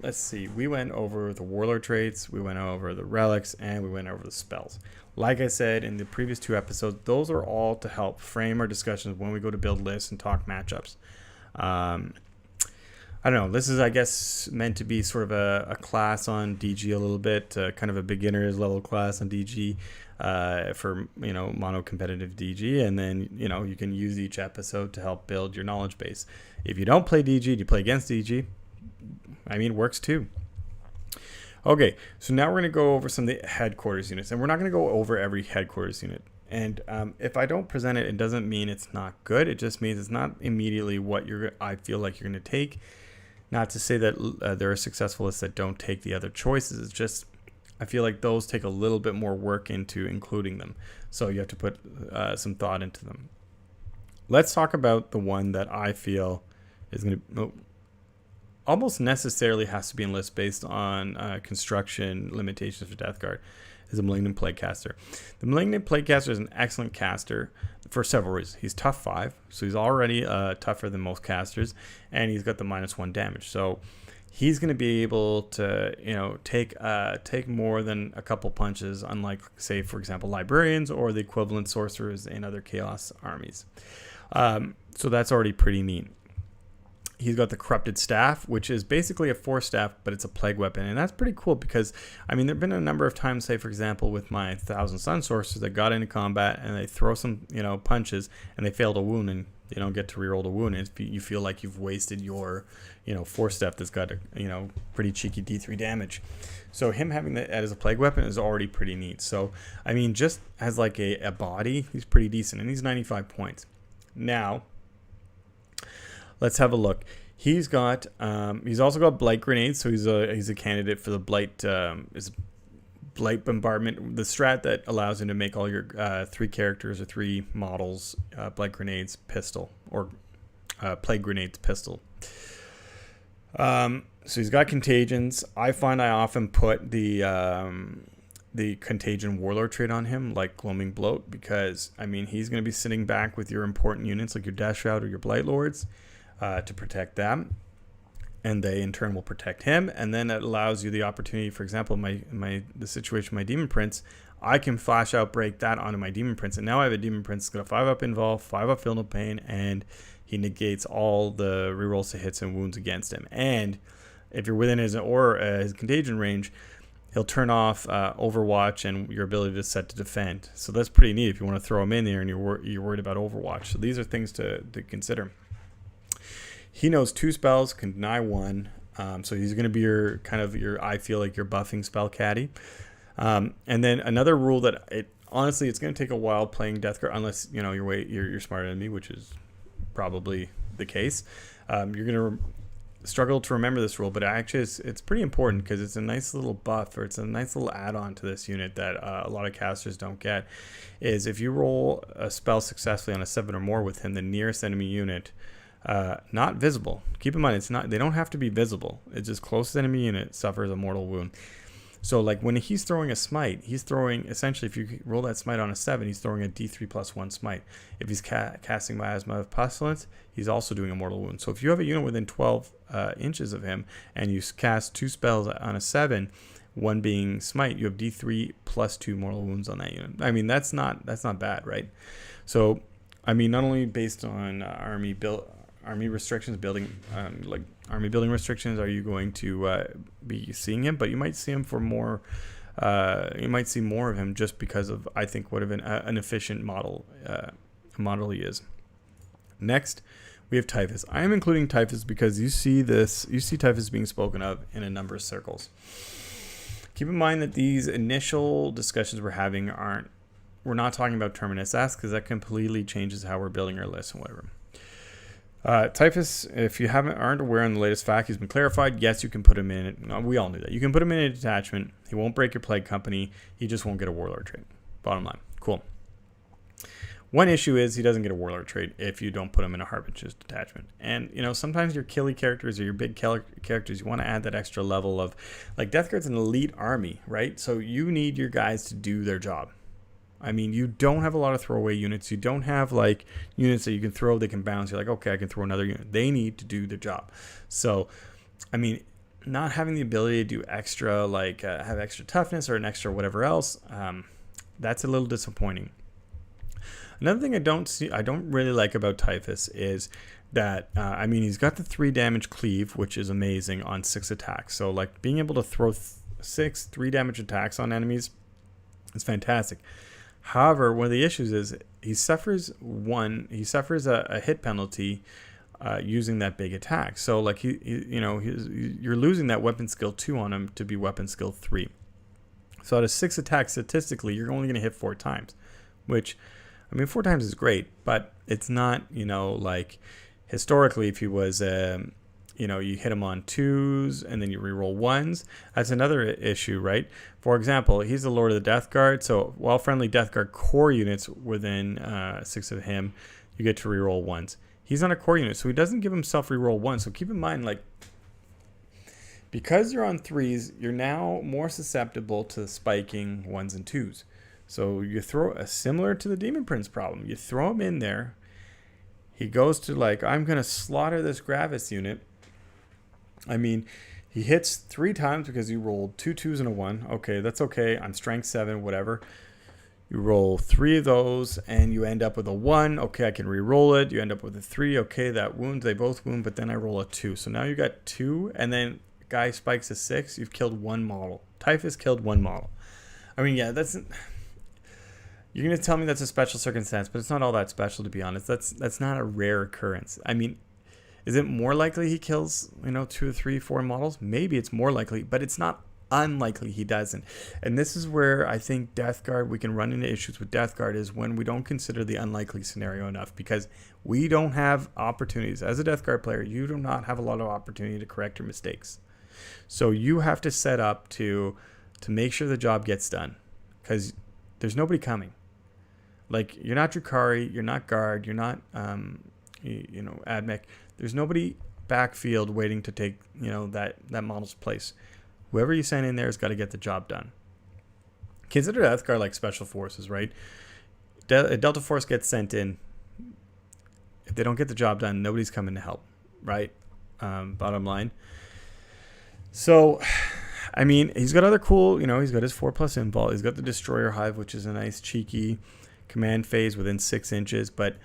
S1: Let's see. We went over the Warlord traits, we went over the relics, and we went over the spells. Like I said in the previous 2 episodes, those are all to help frame our discussions when we go to build lists and talk matchups. I don't know. This is, I guess, meant to be sort of a class on DG a little bit, kind of a beginner's level class on DG. For mono competitive DG, and then you can use each episode to help build your knowledge base. If you don't play DG, you play against DG, works too. Okay, so now we're going to go over some of the headquarters units, and we're not going to go over every headquarters unit. And if I don't present it, it doesn't mean it's not good. It just means it's not immediately what I feel like you're going to take. Not to say that there are successful lists that don't take the other choices. It's just I feel like those take a little bit more work into including them. So you have to put some thought into them. Let's talk about the one that I feel is going to almost necessarily has to be in list based on construction limitations for Death Guard, is a Malignant Plaguecaster. The Malignant Plaguecaster is an excellent caster for several reasons. He's tough 5, so he's already tougher than most casters, and he's got the -1 damage. So he's going to be able to, take more than a couple punches, unlike, say, for example, librarians or the equivalent sorcerers in other chaos armies. So that's already pretty neat. He's got the Corrupted Staff, which is basically a Force Staff, but it's a plague weapon. And that's pretty cool because, there have been a number of times, say, for example, with my Thousand Sun Sorcerers that got into combat and they throw some, punches and they fail to wound and you don't get to reroll the wound. And you feel like you've wasted your, Force Staff that's got, pretty cheeky D3 damage. So him having that as a plague weapon is already pretty neat. So, just as like a body, he's pretty decent. And he's 95 points. Now, let's have a look. He's got he's also got Blight Grenades, so he's a candidate for the Blight Blight Bombardment, the strat that allows him to make all your 3 characters or 3 models Blight Grenades pistol or Plague Grenades pistol. So he's got Contagions. I find I often put the Contagion Warlord trait on him, like Gloaming Bloat, because he's going to be sitting back with your important units like your Death Shroud or your Blight Lords to protect them, and they in turn will protect him. And then it allows you the opportunity, for example, the situation with my Demon Prince, I can flash out break that onto my Demon Prince, and now I have a Demon Prince that's got a 5-up Involve, 5-up Feel No Pain, and he negates all the rerolls to hits and wounds against him. And if you're within his Contagion range, he'll turn off Overwatch and your ability to set to defend. So that's pretty neat if you want to throw him in there and you're worried about Overwatch. So these are things to consider. He knows 2 spells, can deny 1. So he's going to be your I feel like your buffing spell caddy. And then another rule that honestly it's going to take a while playing Death Guard unless you're smarter than me, which is probably the case. You're going to struggle to remember this rule, but actually it's pretty important because it's a nice little buff, or it's a nice little add-on to this unit that a lot of casters don't get, is if you roll a spell successfully on a 7 or more with him, the nearest enemy unit, not visible. Keep in mind, they don't have to be visible. It's just closest enemy unit suffers a mortal wound. So like when he's throwing a smite, he's throwing, essentially if you roll that smite on a 7, he's throwing a d3 plus 1 smite. If he's casting Miasma of Pestilence, he's also doing a mortal wound. So if you have a unit within 12 inches of him and you cast 2 spells on a 7, one being smite, you have d3 plus 2 mortal wounds on that unit. I mean, that's not bad, right? So I mean, not only based on army restrictions, army building restrictions, are you going to be seeing him, but you might see him for more. You might see more of him just because of, I think, what an efficient model he is. Next, we have Typhus. I am including Typhus because you see Typhus being spoken of in a number of circles. Keep in mind that these initial discussions we're having we're not talking about Terminus S, because that completely changes how we're building our list and whatever. Typhus, if you aren't aware on the latest fact, he's been clarified. Yes, you can put him in it. No, we all knew that. You can put him in a detachment. He won't break your plague company. He just won't get a warlord trait. Bottom line. Cool. One issue is he doesn't get a warlord trait if you don't put him in a Harbinger's detachment. And, sometimes your killy characters or your big characters, you want to add that extra level of, like, Death Guard's an elite army, right? So you need your guys to do their job. I mean, you don't have a lot of throwaway units. You don't have, like, units that you can throw, they can bounce. You're like, okay, I can throw another unit. They need to do their job. So, I mean, not having the ability to do extra, like, have extra toughness or an extra whatever else, that's a little disappointing. Another thing I don't really like about Typhus is that, he's got the 3 damage cleave, which is amazing on 6 attacks. So, like, being able to throw 6 3 damage attacks on enemies is fantastic. However, one of the issues is he suffers a hit penalty using that big attack. So like you're losing that weapon skill 2 on him to be weapon skill 3. So out of 6 attacks, statistically, you're only going to hit 4 times, which, 4 times is great, but it's not, like historically, if he was, you hit him on 2s and then you reroll 1s. That's another issue, right? For example, he's the Lord of the Death Guard. So while friendly Death Guard core units within 6 of him, you get to reroll 1s. He's on a core unit, so he doesn't give himself reroll 1. So keep in mind, like, because you're on 3s, you're now more susceptible to spiking 1s and 2s. So you throw similar to the Demon Prince problem. You throw him in there. He goes to, like, I'm going to slaughter this Gravis unit. He hits 3 times because you rolled 2 2s and a 1. Okay, that's okay. I'm strength 7, whatever. You roll 3 of those and you end up with a 1. Okay, I can re-roll it. You end up with a 3. Okay, that wounds. They both wound, but then I roll a 2. So now you got 2, and then guy spikes a 6. You've killed 1 model. Typhus killed 1 model. That's... You're going to tell me that's a special circumstance, but it's not all that special, to be honest. That's not a rare occurrence. Is it more likely he kills, 2 or 3, 4 models? Maybe it's more likely, but it's not unlikely he doesn't. And this is where I think Death Guard, we can run into issues with Death Guard, is when we don't consider the unlikely scenario enough, because we don't have opportunities. As a Death Guard player, you do not have a lot of opportunity to correct your mistakes. So you have to set up to make sure the job gets done, because there's nobody coming. Like, you're not Drukhari, you're not Guard, you're not, Admech. There's nobody backfield waiting to take, that model's place. Whoever you send in there has got to get the job done. Consider Death Guard like special forces, right? A Delta Force gets sent in. If they don't get the job done, nobody's coming to help, right? Bottom line. So, he's got other cool, he's got his 4+ invul. He's got the Destroyer Hive, which is a nice cheeky command phase within 6 inches. But,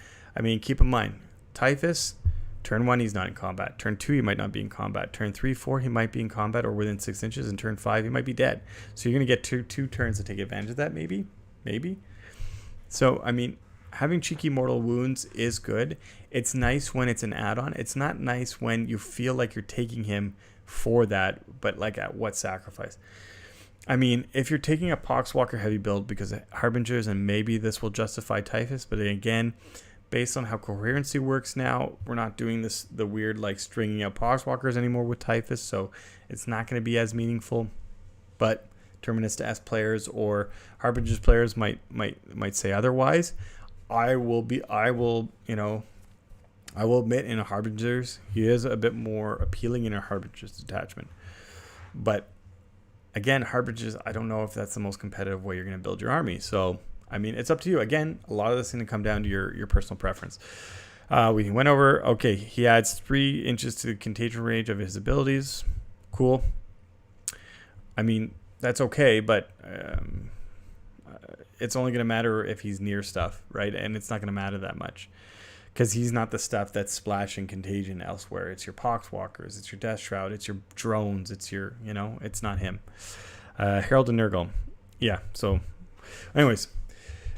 S1: keep in mind, Typhus, turn 1, he's not in combat. Turn 2, he might not be in combat. Turn 3, 4, he might be in combat or within 6 inches. And turn 5, he might be dead. So you're going to get two turns to take advantage of that, maybe. So, having cheeky mortal wounds is good. It's nice when it's an add-on. It's not nice when you feel like you're taking him for that, but like at what sacrifice? If you're taking a Poxwalker heavy build because of Harbingers, and maybe this will justify Typhus, but again, based on how coherency works now, we're not doing the weird like stringing out Poxwalkers anymore with Typhus, so it's not going to be as meaningful. But Terminus to S players or Harbingers players might say otherwise. I will admit in a Harbingers, he is a bit more appealing in a Harbingers detachment. But again, Harbingers, I don't know if that's the most competitive way you're going to build your army. So, I mean, it's up to you. Again, a lot of this is going to come down to your personal preference. We went over, okay, he adds 3 inches to the contagion range of his abilities. Cool. I mean, that's okay, but it's only going to matter if he's near stuff, right? And it's not going to matter that much because he's not the stuff that's splashing contagion elsewhere. It's your Poxwalkers, it's your Death Shroud, it's your drones, it's your, it's not him. Herald and Nurgle. Yeah, so anyways.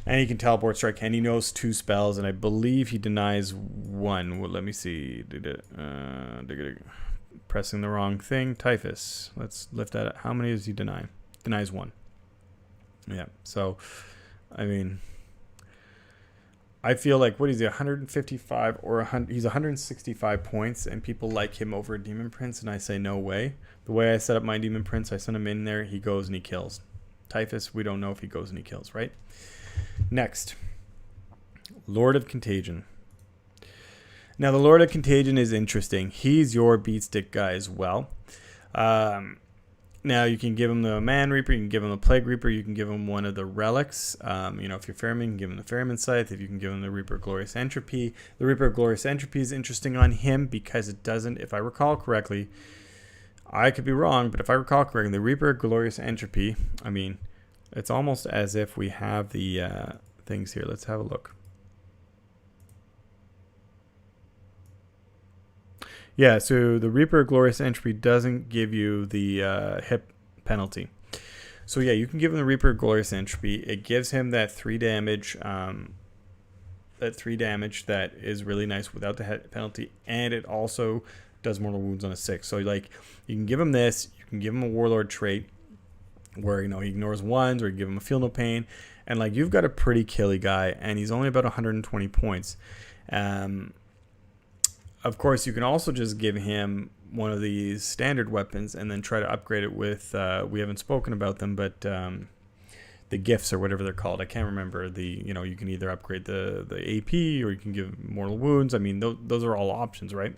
S1: And he can teleport strike, and he knows 2 spells, and I believe he denies 1. Well, let me see. Pressing the wrong thing. Typhus. Let's lift that up. How many does he deny? Denies 1. Yeah. So, I mean, I feel like, what is he, 155 or 100? He's 165 points, and people like him over Demon Prince, and I say no way. The way I set up my Demon Prince, I send him in there, he goes and he kills. Typhus, we don't know if he goes and he kills, right? Next, Lord of Contagion. Now, the Lord of Contagion is interesting. He's your beatstick guy as well. Now, you can give him the Man Reaper, you can give him the Plague Reaper, you can give him one of the Relics. If you're Ferryman, you can give him the Ferryman Scythe. If you can give him the Reaper of Glorious Entropy. The Reaper of Glorious Entropy is interesting on him because it doesn't, if I recall correctly, I could be wrong, but if I recall correctly, the Reaper of Glorious Entropy, I mean, it's almost as if we have the things here. Let's have a look. Yeah, so the Reaper of Glorious Entropy doesn't give you the hit penalty. So yeah, you can give him the Reaper of Glorious Entropy. It gives him that 3 damage, that is really nice without the hit penalty, and it also does mortal wounds on a 6. So like, you can give him this. You can give him a Warlord trait, where he ignores 1s, or you give him a Feel No Pain, and like, you've got a pretty killy guy, and he's only about 120 points. Of course, you can also just give him one of these standard weapons and then try to upgrade it with we haven't spoken about them, but the gifts or whatever they're called. I can't remember. You can either upgrade the AP, or you can give mortal wounds. I mean, those are all options, right?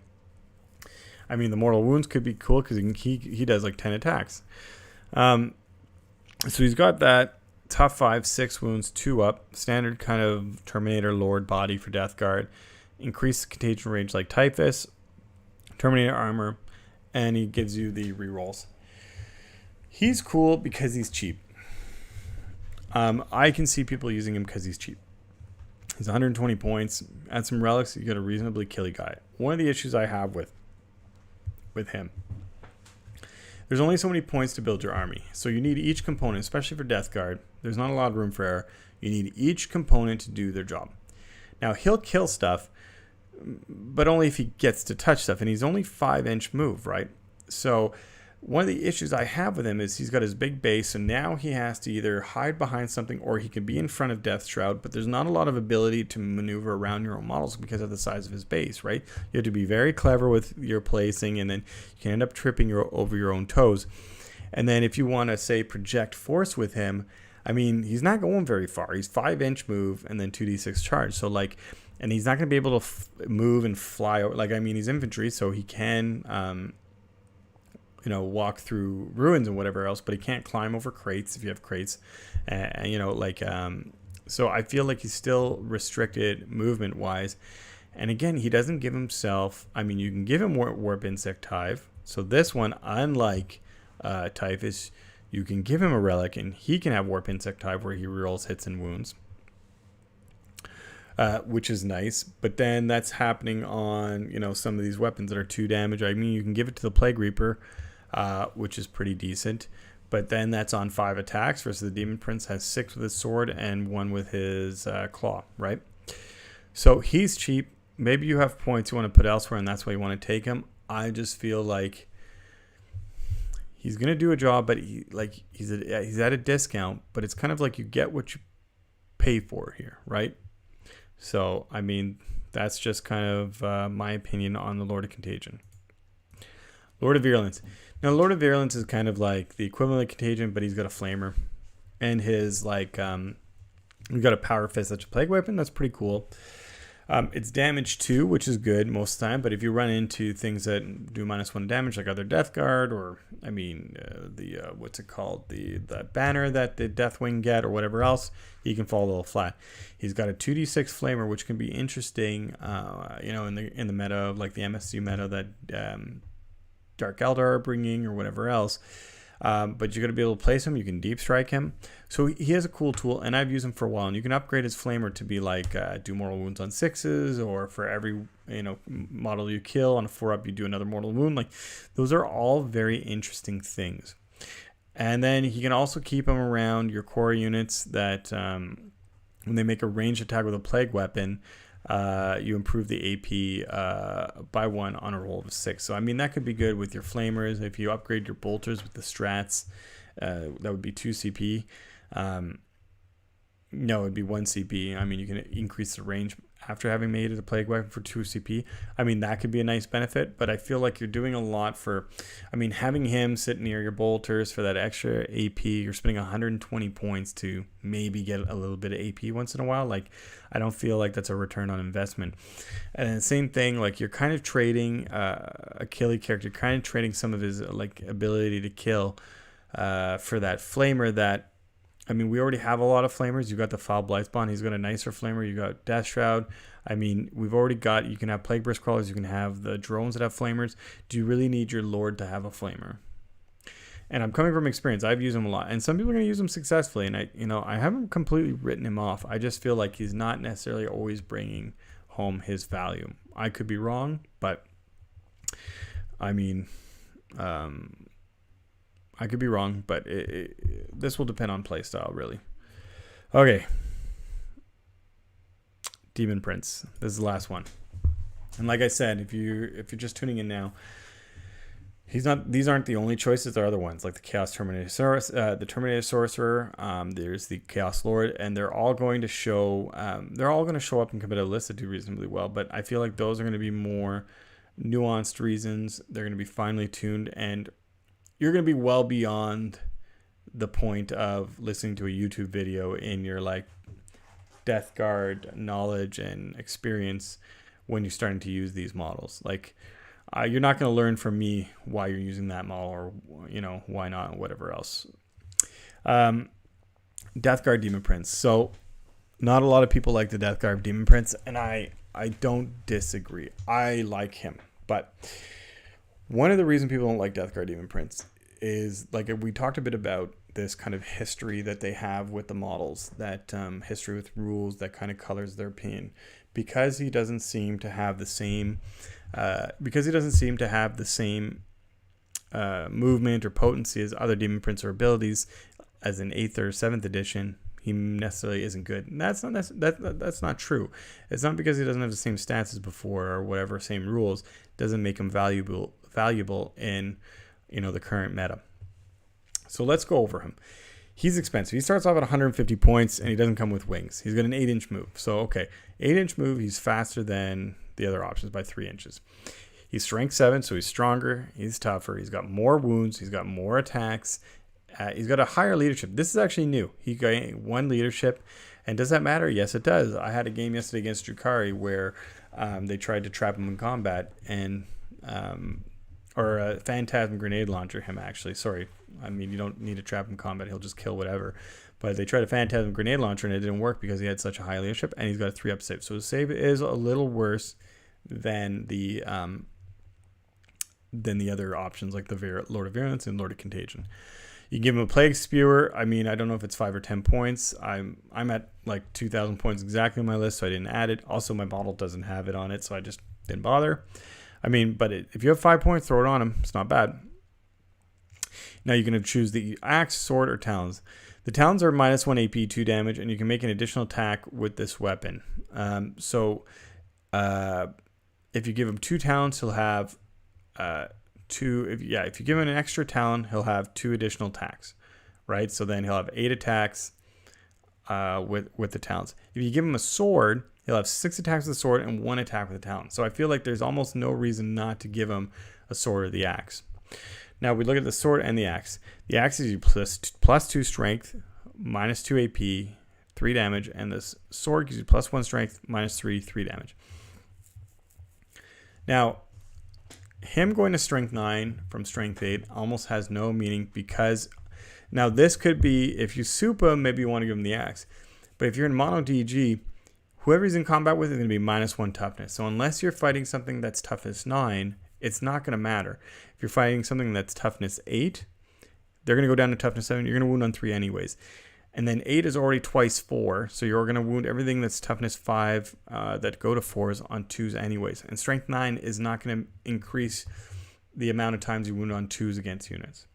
S1: I mean, the mortal wounds could be cool because he does like 10 attacks. So he's got that tough 5, 6 wounds, 2 up, standard kind of Terminator Lord body for Death Guard, increased contagion range like Typhus, Terminator armor, and he gives you the rerolls. He's cool because he's cheap. I can see people using him because he's cheap. He's 120 points. Add some relics, you get a reasonably killy guy. One of the issues I have with him, there's only so many points to build your army. So you need each component, especially for Death Guard. There's not a lot of room for error. You need each component to do their job. Now, he'll kill stuff, but only if he gets to touch stuff. And he's only 5-inch move, right? So one of the issues I have with him is he's got his big base, so now he has to either hide behind something or he can be in front of Death Shroud, but there's not a lot of ability to maneuver around your own models because of the size of his base, right? You have to be very clever with your placing, and then you can end up tripping over your own toes. And then if you want to, say, project force with him, I mean, he's not going very far. He's 5-inch move and then 2d6 charge. So, like, and he's not going to be able to move and fly. Like, I mean, he's infantry, so he can... walk through ruins and whatever else, but he can't climb over crates if you have crates. So I feel like he's still restricted movement wise. And again, he doesn't give himself, I mean, you can give him Warp Insect Hive. So this one, unlike Typhus, you can give him a relic and he can have Warp Insect Hive where he rerolls hits and wounds. Which is nice, but then that's happening on, some of these weapons that are 2 damage. I mean, you can give it to the Plague Reaper, which is pretty decent, but then that's on 5 attacks versus the Demon Prince has 6 with his sword and 1 with his claw, right? So he's cheap. Maybe you have points you want to put elsewhere and that's why you want to take him. I just feel like he's going to do a job, but he's at a discount, but it's kind of like you get what you pay for here, right? So, I mean, that's just kind of my opinion on the Lord of Contagion. Lord of Virulence. Now, Lord of Virulence is kind of like the equivalent of Contagion, but he's got a flamer. And his, like, we've got a power fist that's a plague weapon. That's pretty cool. It's damage 2, which is good most of the time. But if you run into things that do -1 damage, like other Death Guard, or, I mean, what's it called? The banner that the Deathwing get, or whatever else, he can fall a little flat. He's got a 2d6 flamer, which can be interesting, in the meta, like the MSU meta that Dark Eldar are bringing, or whatever else. But you're going to be able to place him. You can deep strike him. So he has a cool tool, and I've used him for a while. And you can upgrade his flamer to be like do mortal wounds on 6s, or for every model you kill on a 4-up, you do another mortal wound. Like, those are all very interesting things. And then he can also keep him around your core units that when they make a ranged attack with a plague weapon, you improve the AP by 1 on a roll of 6. So, I mean, that could be good with your flamers. If you upgrade your bolters with the strats, that would be 2 CP. No, it'd be 1 CP. I mean, you can increase the range after having made it a plague weapon for 2 CP. I mean, that could be a nice benefit, but I feel like you're doing a lot for, I mean, having him sit near your bolters for that extra AP, you're spending 120 points to maybe get a little bit of AP once in a while. Like, I don't feel like that's a return on investment. And then the same thing, like, you're kind of trading a killy character, kind of trading some of his, like, ability to kill for that flamer that, I mean, we already have a lot of flamers. You got the Foul Blightspawn. He's got a nicer flamer. You got Death Shroud. I mean, we've already got, you can have Plague Burst Crawlers. You can have the drones that have flamers. Do you really need your Lord to have a flamer? And I'm coming from experience. I've used him a lot. And some people are going to use him successfully. And I haven't completely written him off. I just feel like he's not necessarily always bringing home his value. I could be wrong, but I mean, I could be wrong, but this will depend on playstyle, really. Okay. Demon Prince. This is the last one. And like I said, if you're just tuning in now, these aren't the only choices. There are other ones, like the Chaos Terminator Sorcerer. There's the Chaos Lord, and they're all going to show up in competitive lists that do reasonably well. But I feel like those are going to be more nuanced reasons. They're going to be finely tuned, and you're going to be well beyond the point of listening to a YouTube video in your, like, Death Guard knowledge and experience when you're starting to use these models. Like, you're not going to learn from me why you're using that model, or, why not, whatever else. Death Guard Demon Prince. So, not a lot of people like the Death Guard Demon Prince, and I don't disagree. I like him, but one of the reasons people don't like Death Guard Demon Prince is, like, we talked a bit about this kind of history that they have with the models, that history with rules that kind of colors their opinion. Because he doesn't seem to have the same, movement or potency as other Demon Prince or abilities, as in 8th or 7th edition, he necessarily isn't good. And that's not true. It's not because he doesn't have the same stats as before or whatever, same rules, doesn't make him valuable in the current meta. So let's go over him. He's expensive. He starts off at 150 points, and he doesn't come with wings. He's got an 8-inch move. So, okay, 8-inch move, he's faster than the other options by 3 inches. He's strength 7, so he's stronger. He's tougher. He's got more wounds. He's got more attacks. He's got a higher leadership. This is actually new. He got 1 leadership. And does that matter? Yes, it does. I had a game yesterday against Drukhari where they tried to trap him in combat, and or a Phantasm Grenade Launcher him, actually. Sorry. I mean, you don't need to trap him in combat. He'll just kill whatever. But they tried a Phantasm Grenade Launcher, and it didn't work because he had such a high leadership, and he's got a 3-up save. So his save is a little worse than the other options, like the Lord of Virulence and Lord of Contagion. You give him a Plague Spewer. I mean, I don't know if it's 5 or 10 points. I'm at like 2,000 points exactly on my list, so I didn't add it. Also, my model doesn't have it on it, so I just didn't bother. I mean, but if you have 5 points, throw it on him. It's not bad. Now you're going to choose the Axe, Sword, or Talons. The Talons are -1 AP, 2 damage, and you can make an additional attack with this weapon. If you give him 2 Talons, he'll have 2. If you give him an extra Talon, he'll have 2 additional attacks, right? So then he'll have 8 attacks with the Talons. If you give him a Sword, He'll have 6 attacks with the sword and 1 attack with the talon. So I feel like there's almost no reason not to give him a sword or the axe. Now we look at the sword and the axe. The axe is you plus 2 strength, minus 2 AP, 3 damage, and this sword gives you plus 1 strength, minus 3 damage. Now, him going to strength 9 from strength 8 almost has no meaning, because now this could be, if you soup him, maybe you want to give him the axe. But if you're in mono DG, whoever he's in combat with is going to be minus 1 toughness. So unless you're fighting something that's toughness 9, it's not going to matter. If you're fighting something that's toughness 8, they're going to go down to toughness 7. You're going to wound on 3 anyways. And then 8 is already twice 4. So you're going to wound everything that's toughness 5 that go to 4s on 2s anyways. And strength 9 is not going to increase the amount of times you wound on 2s against units.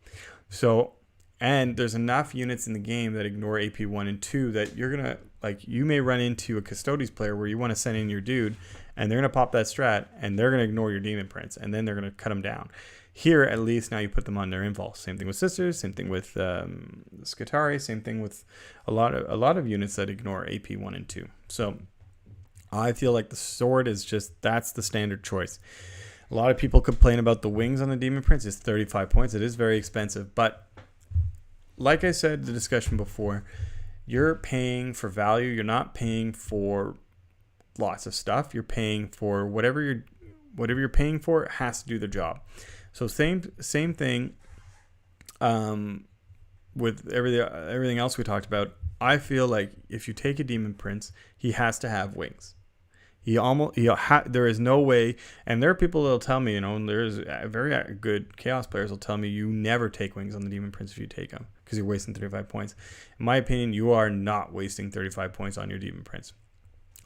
S1: So, and there's enough units in the game that ignore AP 1 and 2 that you're going to, like, you may run into a Custodes player where you want to send in your dude and they're going to pop that strat and they're going to ignore your Demon Prince and then they're going to cut them down. Here, at least, now you put them on their invul. Same thing with Sisters, same thing with Skitarii, same thing with a lot of units that ignore AP 1 and 2. So I feel like the sword is just, that's the standard choice. A lot of people complain about the wings on the Demon Prince. It's 35 points. It is very expensive. But like I said in the discussion before, you're paying for value. You're not paying for lots of stuff. You're paying for whatever you're paying for has to do the job. So same thing with everything else we talked about. I feel like if you take a Demon Prince, he has to have wings. There is no way, and there are people that'll tell me, and there's very good Chaos players will tell me you never take wings on the Demon Prince if you take him because you're wasting 35 points. In my opinion, you are not wasting 35 points on your Demon Prince.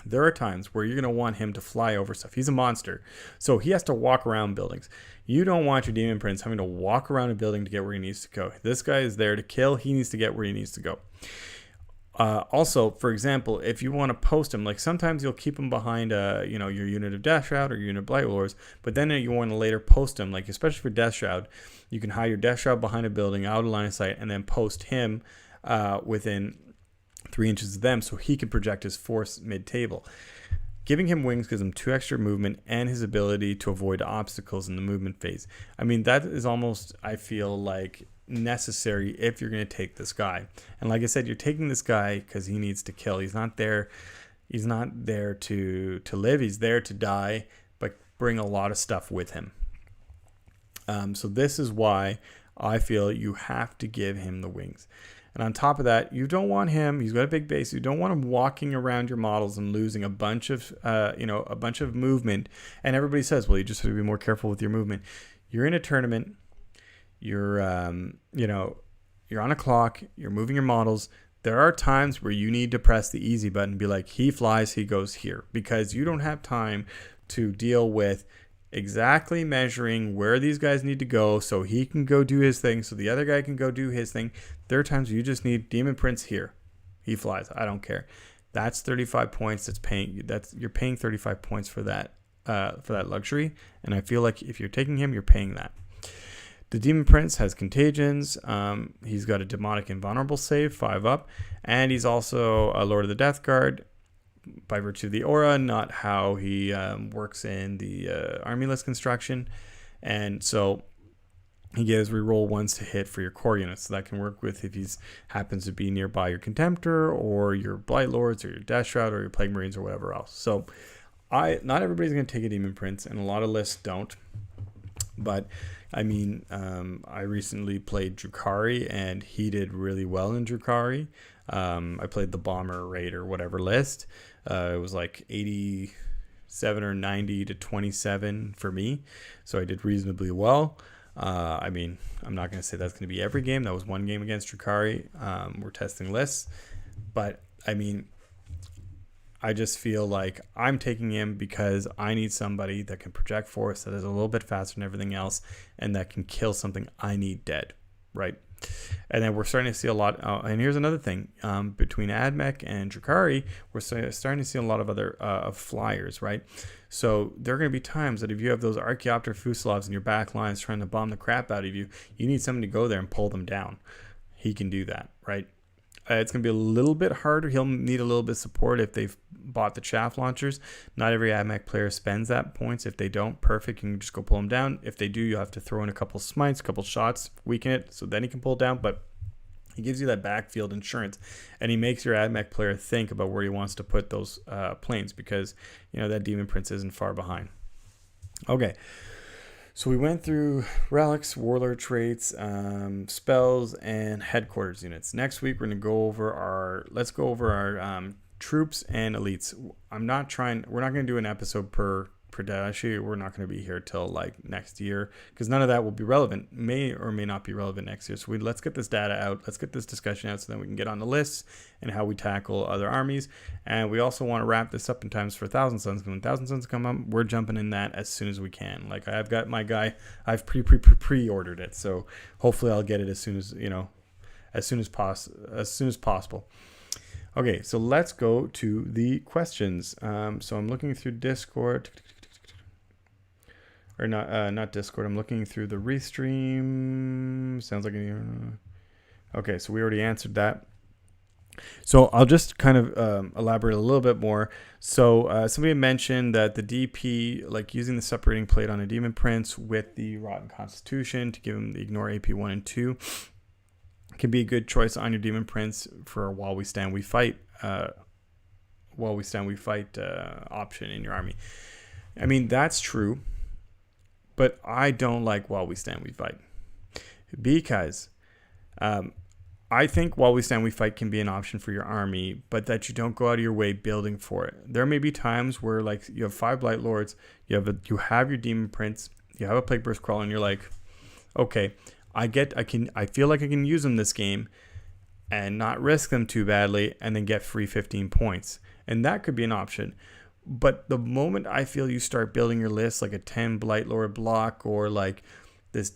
S1: There are times where you're going to want him to fly over stuff. He's a monster, so he has to walk around buildings. You don't want your Demon Prince having to walk around a building to get where he needs to go. This guy is there to kill. He needs to get where he needs to go. Also, for example, if you want to post him, like sometimes you'll keep him behind, your unit of Death Shroud or your unit of Blight Lords, but then you want to later post him, like especially for Death Shroud, you can hide your Death Shroud behind a building out of line of sight and then post him within 3 inches of them so he can project his force mid-table. Giving him wings gives him 2 extra movement and his ability to avoid obstacles in the movement phase. I mean, that is almost, I feel like, necessary if you're going to take this guy. And like I said, you're taking this guy because he needs to kill. He's not there to live. He's there to die, but bring a lot of stuff with him. So this is why I feel you have to give him the wings. And on top of that, you don't want him, he's got a big base, you don't want him walking around your models and losing a bunch of movement. And everybody says, well, you just have to be more careful with your movement. You're in a tournament, you're on a clock, you're moving your models. There are times where you need to press the easy button and be like, he flies, he goes here, because you don't have time to deal with exactly measuring where these guys need to go so he can go do his thing, so the other guy can go do his thing. There are times where you just need Demon Prince here. He flies. I don't care. That's 35 points. You're paying 35 points for that luxury. And I feel like if you're taking him, you're paying that. The Demon Prince has contagions. He's got a demonic invulnerable save, 5 up, and he's also a Lord of the Death Guard by virtue of the aura, not how he works in the army list construction. And so he gives reroll 1s to hit for your core units. So that can work with if he happens to be nearby your Contemptor or your Blight Lords or your Death Shroud or your Plague Marines or whatever else. So not everybody's going to take a Demon Prince, and a lot of lists don't. But I mean, I recently played Drukhari, and he did really well in Drukhari. I played the Bomber Raid or whatever list. It was like 87 or 90 to 27 for me. So I did reasonably well. I mean, I'm not going to say that's going to be every game. That was one game against Drukhari. We're testing lists. But, I mean, I just feel like I'm taking him because I need somebody that can project force, that is a little bit faster than everything else, and that can kill something I need dead, right? And then we're starting to see a lot. And here's another thing. Between Admech and Drukhari, we're starting to see a lot of other flyers, right? So there are going to be times that if you have those Archaeopter Fusilovs in your back lines trying to bomb the crap out of you, you need somebody to go there and pull them down. He can do that, right? It's going to be a little bit harder. He'll need a little bit of support if they've bought the chaff launchers. Not every AdMech player spends that points. If they don't, perfect. You can just go pull them down. If they do, you have to throw in a couple smites, a couple shots, weaken it, so then he can pull it down. But he gives you that backfield insurance, and he makes your AdMech player think about where he wants to put those planes, because that Demon Prince isn't far behind. Okay, so we went through relics, warlord traits, spells, and headquarters units. Next week we're gonna go over our troops and elites. We're not gonna do an episode per day. Actually, we're not going to be here till like next year, because none of that will be relevant, may or may not be relevant next year. So let's get this data out, let's get this discussion out, so then we can get on the lists and how we tackle other armies. And we also want to wrap this up in times for Thousand Suns. When Thousand Suns come up, we're jumping in that as soon as we can. Like, I've got my guy, I've pre-ordered it, so hopefully I'll get it as soon as possible. Okay, so let's go to the questions. So I'm looking through Discord. Or not Discord. I'm looking through the Restream. Sounds like okay, so we already answered that. So I'll just kind of elaborate a little bit more. So somebody mentioned that the DP, like using the separating plate on a Demon Prince with the Rotten Constitution to give him the ignore AP 1 and 2, can be a good choice on your Demon Prince for While We Stand We Fight. Option in your army. I mean, that's true. But I don't like While We Stand We Fight, because I think While We Stand We Fight can be an option for your army, but that you don't go out of your way building for it. There may be times where, like, you have 5 Blight Lords, you have your Demon Prince, you have a Plague Burst Crawl, and you're like, okay, I feel like I can use them this game and not risk them too badly, and then get free 15 points, and that could be an option. But the moment I feel you start building your list like a 10 Blight Lord block, or like Wet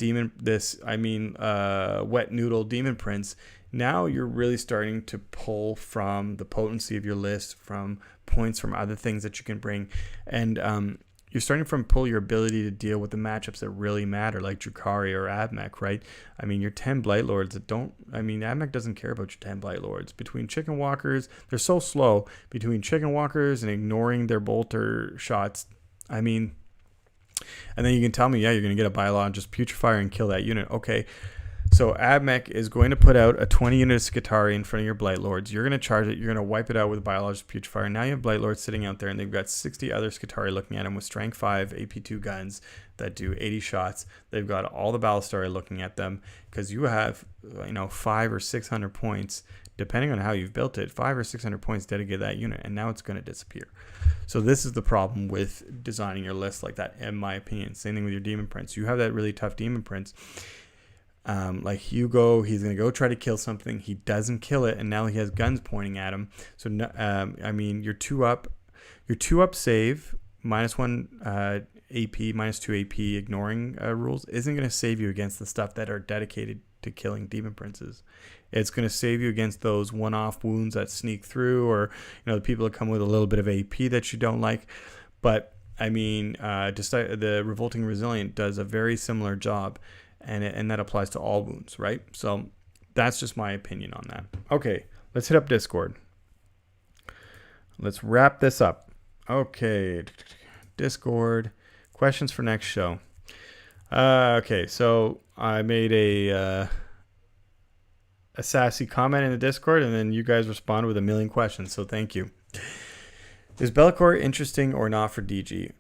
S1: Noodle Demon Prince, now you're really starting to pull from the potency of your list, from points from other things that you can bring. And you're starting to pull your ability to deal with the matchups that really matter, like Drukhari or AdMech, right? I mean, your 10 Blight Lords AdMech doesn't care about your 10 Blight Lords. Between Chicken Walkers, they're so slow. Between Chicken Walkers and ignoring their bolter shots, I mean, and then you can tell me, yeah, you're going to get a biologist Putrefier and kill that unit. Okay. So AdMech is going to put out a 20 unit of Skitarii in front of your Blight Lords. You're going to charge it. You're going to wipe it out with a Biologist Putrefier. Now you have Blight Lords sitting out there, and they've got 60 other Skitarii looking at them with Strength 5 AP2 guns that do 80 shots. They've got all the Ballistari looking at them, because you have 500 or 600 points, depending on how you've built it, 500 or 600 points dedicated to that unit, and now it's going to disappear. So this is the problem with designing your list like that, in my opinion. Same thing with your Demon Prince. You have that really tough Demon Prince. Like Hugo, he's going to go try to kill something. He doesn't kill it, and now he has guns pointing at him. So, your 2-up save, -1 AP, -2 AP ignoring rules isn't going to save you against the stuff that are dedicated to killing Demon Princes. It's going to save you against those one-off wounds that sneak through, or the people that come with a little bit of AP that you don't like. But the Revolting Resilient does a very similar job. And that applies to all wounds, right? So that's just my opinion on that. Okay, let's hit up Discord. Let's wrap this up. Okay, Discord. Questions for next show. Okay, so I made a sassy comment in the Discord, and then you guys responded with a million questions, so thank you. Is Be'lakor interesting or not for DG?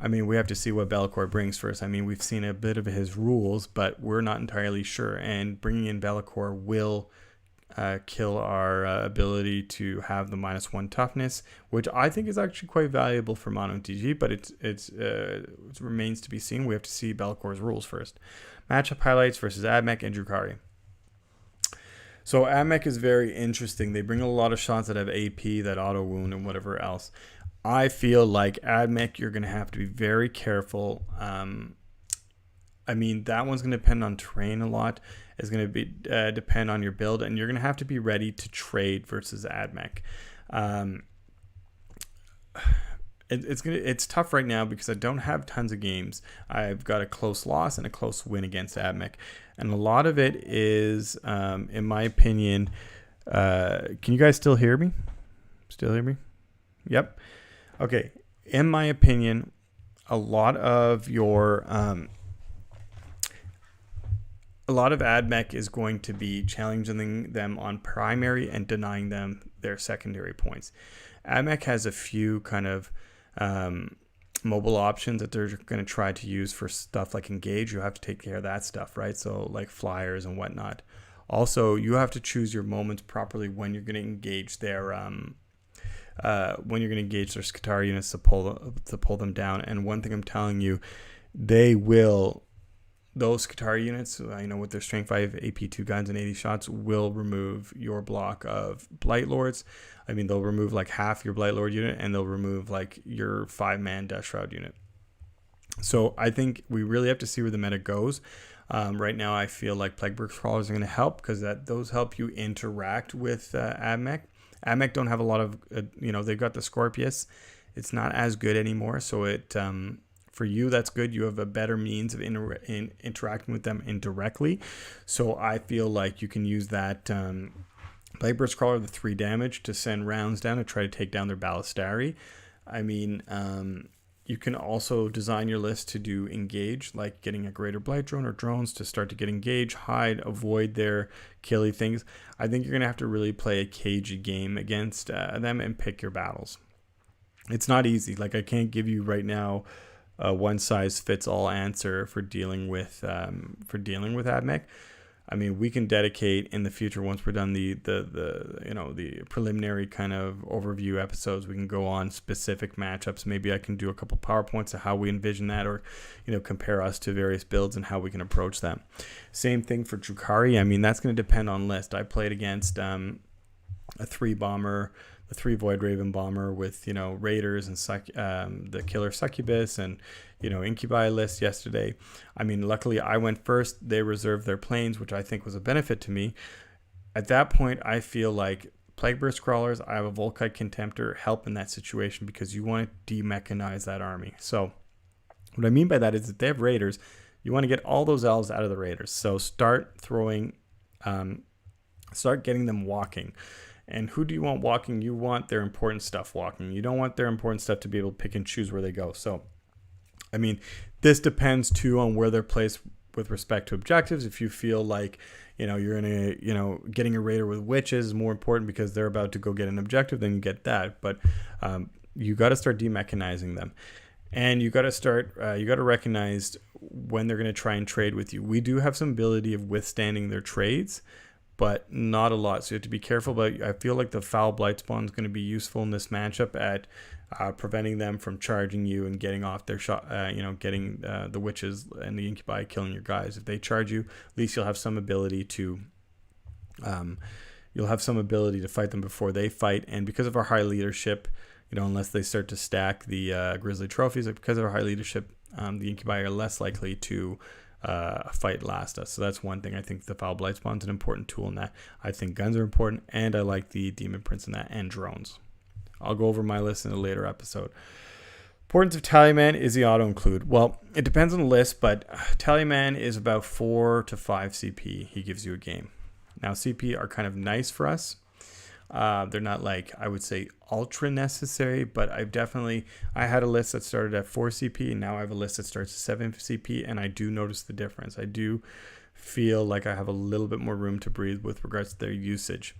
S1: We have to see what Be'lakor brings first. We've seen a bit of his rules, but we're not entirely sure. And bringing in Be'lakor will kill our ability to have the -1 toughness, which I think is actually quite valuable for mono DG, but it remains to be seen. We have to see Be'lakor's rules first. Matchup highlights versus AdMech and Drukhari. So AdMech is very interesting. They bring a lot of shots that have AP, that auto wound, and whatever else. I feel like AdMech, you're going to have to be very careful. That one's going to depend on terrain a lot. It's going to be depend on your build, and you're going to have to be ready to trade versus AdMech. It's tough right now because I don't have tons of games. I've got a close loss and a close win against AdMech, and a lot of it is, in my opinion, Can you guys still hear me? Still hear me? Yep. Okay. In my opinion, a lot of AdMech is going to be challenging them on primary and denying them their secondary points. AdMech has a few kind of mobile options that they're going to try to use for stuff like engage. You have to take care of that stuff, right? So like flyers and whatnot. Also, you have to choose your moments properly when you're going to engage their Skitarii units to pull them down. And one thing I'm telling you, those Skitarii units, with their strength 5 AP2 guns and 80 shots, will remove your block of Blight Lords. I mean, they'll remove like half your Blight Lord unit, and they'll remove like your 5-man Death Shroud unit. So I think we really have to see where the meta goes. Right now, I feel like Plagueburst Crawlers are going to help because those help you interact with AdMech. AdMech don't have a lot of, they've got the Scorpius. It's not as good anymore. So for you, that's good. You have a better means of interacting with them indirectly. So I feel like you can use that Plagueburst Crawler, the 3 damage, to send rounds down to try to take down their Ballistari. I mean, you can also design your list to do engage, like getting a greater blight drone or drones to start to get engage, hide, avoid their killy things. I think you're going to have to really play a cagey game against them and pick your battles. It's not easy. Like, I can't give you right now a one-size-fits-all answer for dealing with AdMech. I mean, we can dedicate in the future, once we're done the preliminary kind of overview episodes, we can go on specific matchups. Maybe I can do a couple PowerPoints of how we envision that, or compare us to various builds and how we can approach them. Same thing for Drukhari. I mean, that's going to depend on list. I played against a 3 bomber, the 3 Void Raven bomber with Raiders and the Killer Succubus and Incubi list yesterday. I mean, luckily I went first. They reserved their planes, which I think was a benefit to me. At that point, I feel like Plagueburst Crawlers, I have a Volkite Contemptor, help in that situation because you want to demechanize that army. So what I mean by that is that they have Raiders, you want to get all those elves out of the Raiders. So start getting them walking. And who do you want walking? You want their important stuff walking. You don't want their important stuff to be able to pick and choose where they go. So, I mean, this depends too on where they're placed with respect to objectives. If you feel like, you're in getting a raider with witches is more important because they're about to go get an objective, then you get that. But you got to start demechanizing them. And you got to recognize when they're going to try and trade with you. We do have some ability of withstanding their trades, but not a lot. So you have to be careful. But I feel like the Foul Blight Spawn is going to be useful in this matchup at preventing them from charging you and getting off their shot, getting the witches and the incubi killing your guys. If they charge you, at least you'll have some ability to fight them before they fight. And because of our high leadership, unless they start to stack the Grizzly trophies, because of our high leadership, the incubi are less likely to fight last us. So that's one thing. I think the Foul Blight Spawn is an important tool in that. I think guns are important, and I like the Demon Prince in that, and drones. I'll go over my list in a later episode. Importance of Tallyman is the auto include. Well, it depends on the list, but Tallyman is about 4 to 5 CP he gives you a game. Now, CP are kind of nice for us. They're not like, I would say, ultra necessary, but I had a list that started at 4 CP, and now I have a list that starts at 7 CP, and I do notice the difference. I do feel like I have a little bit more room to breathe with regards to their usage.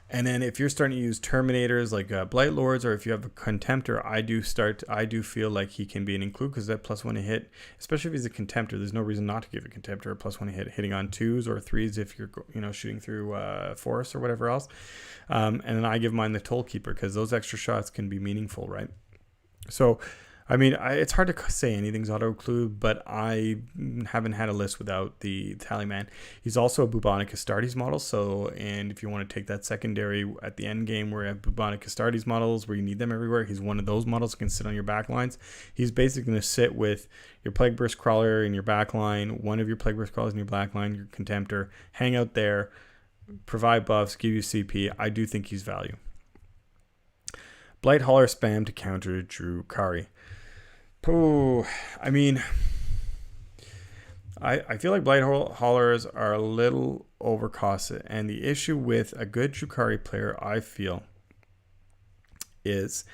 S1: And then if you're starting to use Terminators like Blight Lords, or if you have a Contemptor, I do feel like he can be an include, because that +1 to hit, especially if he's a Contemptor, there's no reason not to give a Contemptor a +1 to hit, hitting on 2s or 3s if you're shooting through forests or whatever else. And then I give mine the Toll Keeper, because those extra shots can be meaningful, right? So I mean, it's hard to say anything's auto-include, but I haven't had a list without the Tallyman. He's also a Bubonic Astartes model, and if you want to take that secondary at the end game where you have Bubonic Astartes models where you need them everywhere, he's one of those models that can sit on your back lines. He's basically going to sit with your Plagueburst Crawler in your back line, one of your Plagueburst Crawlers in your back line, your Contemptor, hang out there, provide buffs, give you CP. I do think he's value. Blight Hauler spam to counter Drukhari. Oh, I mean, I feel like blight haulers are a little overcosted, and the issue with a good Drukhari player, I feel, is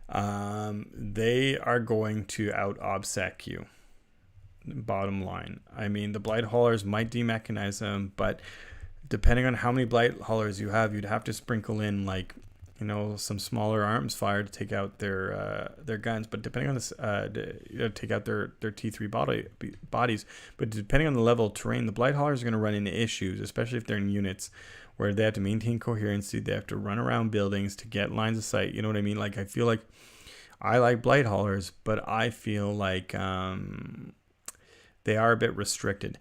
S1: they are going to out obsec you. Bottom line, I mean, the blight haulers might demechanize them, but depending on how many blight haulers you have, you'd have to sprinkle in, like, you know, some smaller arms fire to take out their guns. But depending on this, take out their T3 bodies. But depending on the level of terrain, the blight haulers are going to run into issues, especially if they're in units where they have to maintain coherency. They have to run around buildings to get lines of sight. You know what I mean? Like, I feel like I like blight haulers, but I feel like they are a bit restricted.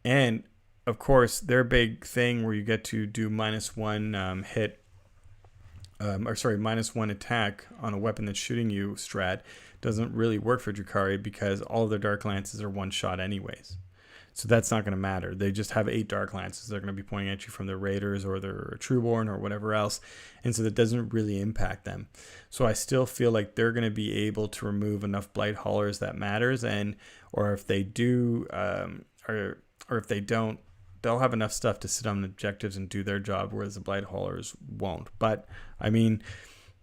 S1: And of course, their big thing where you get to do -1 hit, -1 attack on a weapon that's shooting you strat doesn't really work for Drukhari because all of their Dark Lances are one shot anyways. So that's not going to matter. They just have 8 Dark Lances. They're going to be pointing at you from their Raiders or their Trueborn or whatever else. And so that doesn't really impact them. So I still feel like they're going to be able to remove enough Blight Haulers that matters. Or if they do, or if they don't, they'll have enough stuff to sit on objectives and do their job, whereas the Blight Haulers won't. But, I mean,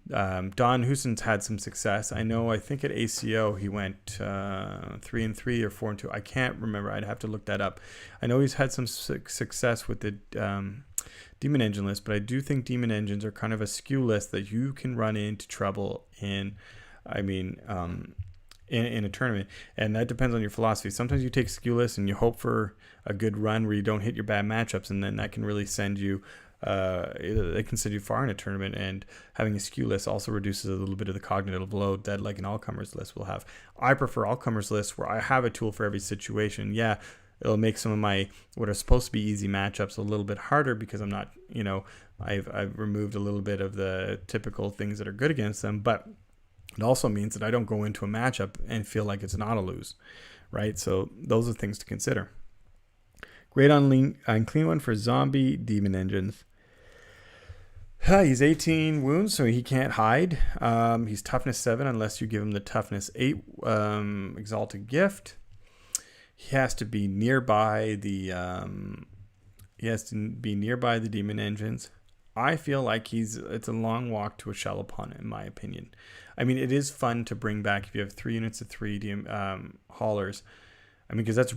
S1: Don Hussen's had some success. I think at ACO he went 3-3 or 4-2. I can't remember. I'd have to look that up. I know he's had some success with the Demon Engine list, but I do think Demon Engines are kind of a skew list that you can run into trouble in. In a tournament, and that depends on your philosophy. Sometimes you take skew lists and you hope for a good run where you don't hit your bad matchups, and then that can really send you they can send you far in a tournament. And having a skew list also reduces a little bit of the cognitive load that like an all-comers list will have. I prefer all-comers lists where I have a tool for every situation. Yeah, it'll make some of my what are supposed to be easy matchups a little bit harder because I'm not, I've removed a little bit of the typical things that are good against them, but it also means that I don't go into a matchup and feel like it's not a lose, right? So those are things to consider. Great on clean one for zombie demon engines. He's 18 wounds, so he can't hide. He's toughness 7 unless you give him the toughness 8 exalted gift. He has to be nearby the demon engines. I feel like it's a long walk to a shell opponent, in my opinion. I mean, it is fun to bring back if you have 3 units of 3 haulers. I mean, because that's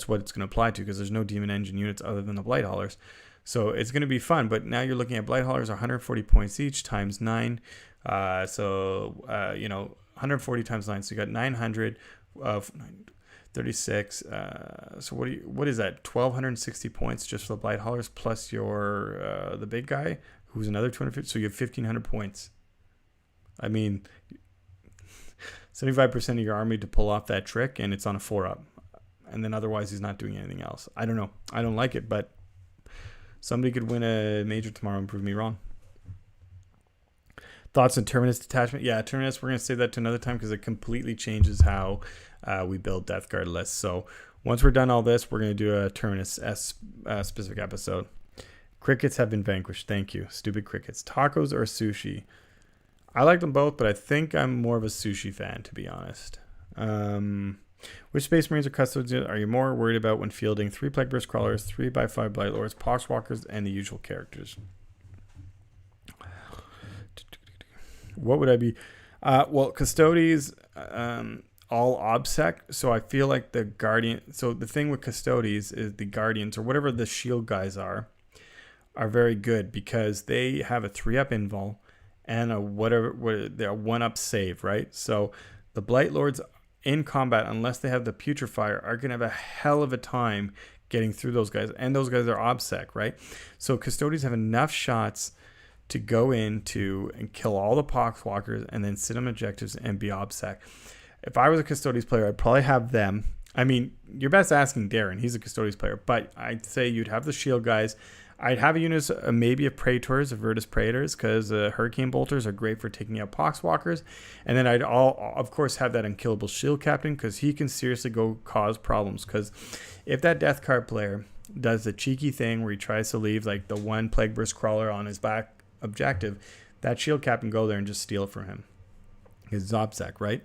S1: what it's going to apply to, because there's no demon engine units other than the blight haulers. So it's going to be fun. But now you're looking at blight haulers are 140 points each times 9. 140 times 9. So you got 900 of 36. So what is that? 1,260 points just for the blight haulers plus your the big guy who's another 250. So you have 1,500 points. I mean, 75% of your army to pull off that trick, and it's on a 4-up. And then otherwise he's not doing anything else. I don't know. I don't like it, but somebody could win a major tomorrow and prove me wrong. Thoughts on Terminus detachment? Yeah, Terminus, we're going to save that to another time because it completely changes how we build Death Guard lists. So once we're done all this, we're going to do a Terminus specific episode. Crickets have been vanquished. Thank you. Stupid crickets. Tacos or sushi? I like them both, but I think I'm more of a sushi fan, to be honest. Which Space Marines or Custodes are you more worried about when fielding 3 Plague Burst Crawlers, 3x5 Blight Lords, Poxwalkers, and the usual characters? What would I be? Well, Custodes, all OBSEC, so I feel like the Guardian... So the thing with Custodes is the Guardians, or whatever the shield guys are very good because they have a 3-up invul and a 1-up save, right? So the Blight Lords in combat, unless they have the Putrefier, are going to have a hell of a time getting through those guys. And those guys are OBSEC, right? So Custodes have enough shots to go into and kill all the Poxwalkers and then sit on objectives and be OBSEC. If I was a Custodes player, I'd probably have them. I mean, you're best asking Darren. He's a Custodes player. But I'd say you'd have the shield guys. I'd have a unit maybe of Praetors, of Virtus Praetors, because Hurricane Bolters are great for taking out Poxwalkers. And then I'd of course, have that unkillable shield captain, because he can seriously go cause problems. Because if that Death Card player does the cheeky thing where he tries to leave like the 1 Plague Burst Crawler on his back objective, that shield captain go there and just steal it from him. It's OBSEC, right?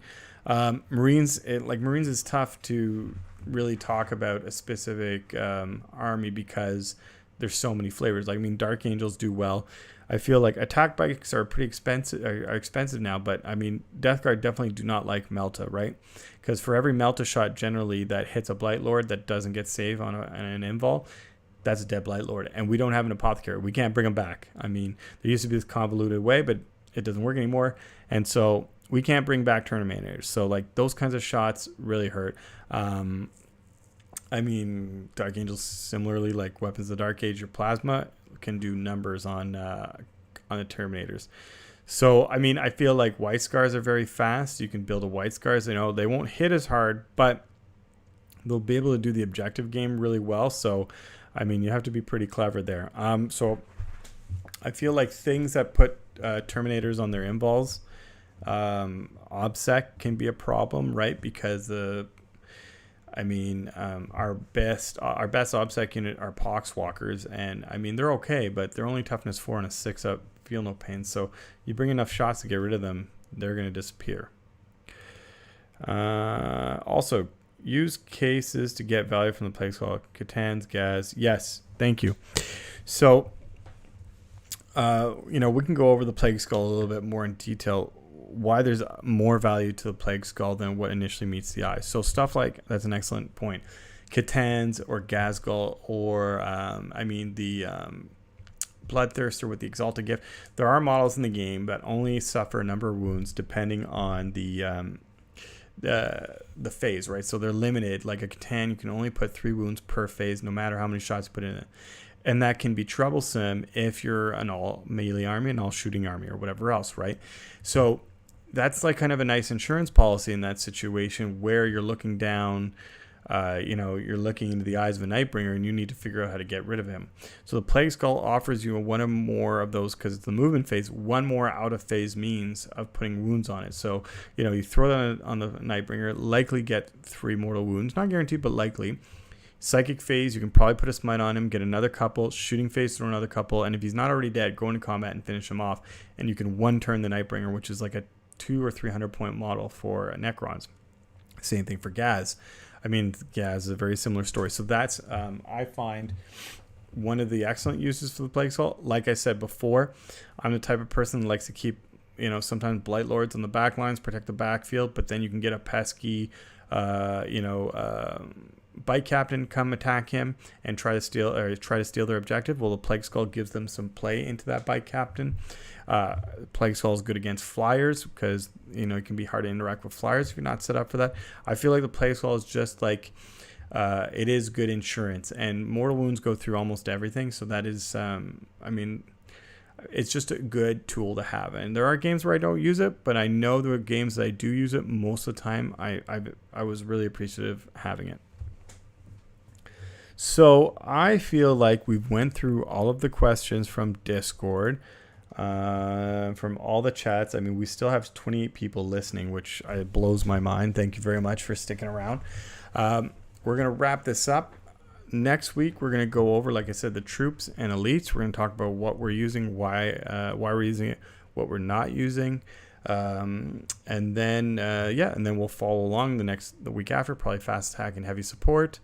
S1: Marines is tough to really talk about a specific army because there's so many flavors. Like, I mean, Dark Angels do well. I feel like attack bikes are pretty expensive, are expensive now, but I mean, Death Guard definitely do not like Melta, right? Because for every Melta shot generally that hits a Blight Lord that doesn't get saved on an invul, that's a dead Blight Lord. And we don't have an apothecary. We can't bring them back. I mean, there used to be this convoluted way, but it doesn't work anymore. And so we can't bring back Terminators. So like those kinds of shots really hurt. I mean, Dark Angels similarly, like Weapons of the Dark Age or Plasma, can do numbers on the Terminators. So I mean, I feel like White Scars are very fast. You can build a White Scars. You know, they won't hit as hard, but they'll be able to do the objective game really well. So I mean, you have to be pretty clever there. So I feel like things that put Terminators on their invols, OBSEC can be a problem, right? Because our best OBSEC unit are Poxwalkers, and I mean they're okay, but they're only toughness 4 and a 6 up, feel no pain. So you bring enough shots to get rid of them, they're going to disappear. Also, use cases to get value from the Plague Skull. Catan's Gaz. Yes, thank you. So, we can go over the Plague Skull a little bit more in detail. Why there's more value to the Plague Skull than what initially meets the eye. So stuff like, that's an excellent point. Catan's or Gazgul or, the Bloodthirster with the Exalted Gift. There are models in the game that only suffer a number of wounds depending on the phase, right? So they're limited. Like a Catan, you can only put 3 wounds per phase, no matter how many shots you put in it. And that can be troublesome if you're an all melee army, an all shooting army, or whatever else, right? So that's like kind of a nice insurance policy in that situation where you're looking down, you're looking into the eyes of a Nightbringer and you need to figure out how to get rid of him. So the Plague Skull offers you one or more of those, because it's the movement phase, one more out of phase means of putting wounds on it. So, you throw that on the Nightbringer, likely get 3 mortal wounds, not guaranteed, but likely. Psychic phase, you can probably put a smite on him, get another couple. Shooting phase, throw another couple. And if he's not already dead, go into combat and finish him off. And you can one turn the Nightbringer, which is like a 200 or 300 point model for Necrons. Same thing for Gaz. I mean, Gaz is a very similar story. So that's, I find, one of the excellent uses for the Plague Skull. Like I said before, I'm the type of person that likes to keep, sometimes Blight Lords on the back lines, protect the backfield, but then you can get a pesky, Bike Captain come attack him and try to steal their objective. Well, the Plague Skull gives them some play into that Bike Captain. Plague Skull is good against flyers because it can be hard to interact with flyers if you're not set up for that. I feel like the Plague Skull is just like it is good insurance, and mortal wounds go through almost everything. So that is, it's just a good tool to have. And there are games where I don't use it, but I know there are games that I do use it. Most of the time, I was really appreciative having it. So I feel like we've went through all of the questions from Discord, from all the chats. I mean, we still have 28 people listening, which blows my mind. Thank you very much for sticking around. We're going to wrap this up. Next week, we're going to go over, like I said, the troops and elites. We're going to talk about what we're using, why we're using it, what we're not using. And then we'll follow along the week after, probably fast attack and heavy support.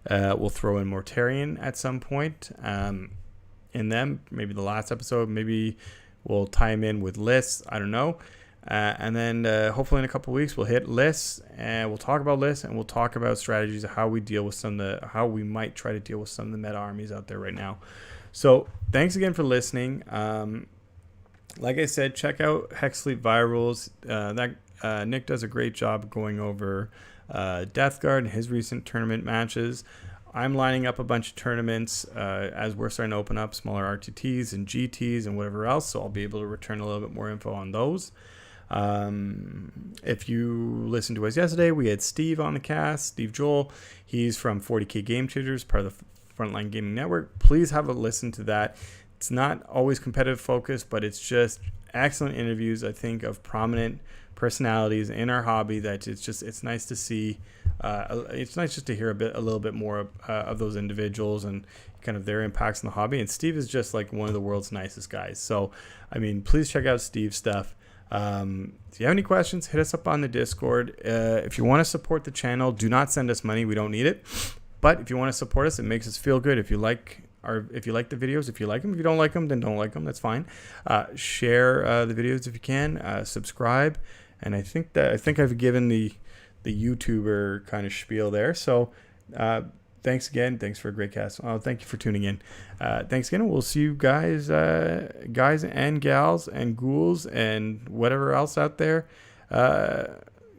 S1: We'll throw in Mortarion at some point in them, maybe the last episode. Maybe we'll tie him in with lists. I don't know. And then hopefully in a couple of weeks we'll hit lists, and we'll talk about lists, and we'll talk about strategies of how we deal with how we might try to deal with some of the meta armies out there right now. So thanks again for listening. Like I said, check out Hexfleet Virals. Nick does a great job going over Death Guard and his recent tournament matches. I'm lining up a bunch of tournaments as we're starting to open up smaller RTTs and GTs and whatever else, so I'll be able to return a little bit more info on those. If you listened to us yesterday, we had Steve on the cast, Steve Joel. He's from 40K Game Changers, part of the Frontline Gaming Network. Please have a listen to that. It's not always competitive focused, but it's just excellent interviews, I think, of prominent personalities in our hobby. That it's nice to see. It's nice just to hear a little bit more of those individuals and kind of their impacts in the hobby. And Steve is just like one of the world's nicest guys. So, I mean, please check out Steve's stuff. If you have any questions, hit us up on the Discord. If you want to support the channel, do not send us money. We don't need it. But if you want to support us, it makes us feel good. If you like the videos, if you like them, if you don't like them, then don't like them. That's fine. Share the videos if you can. Subscribe. And I think I've given the YouTuber kind of spiel there. So thanks again. Thanks for a great cast. Oh, thank you for tuning in. Thanks again. We'll see you guys and gals and ghouls and ghouls and whatever else out there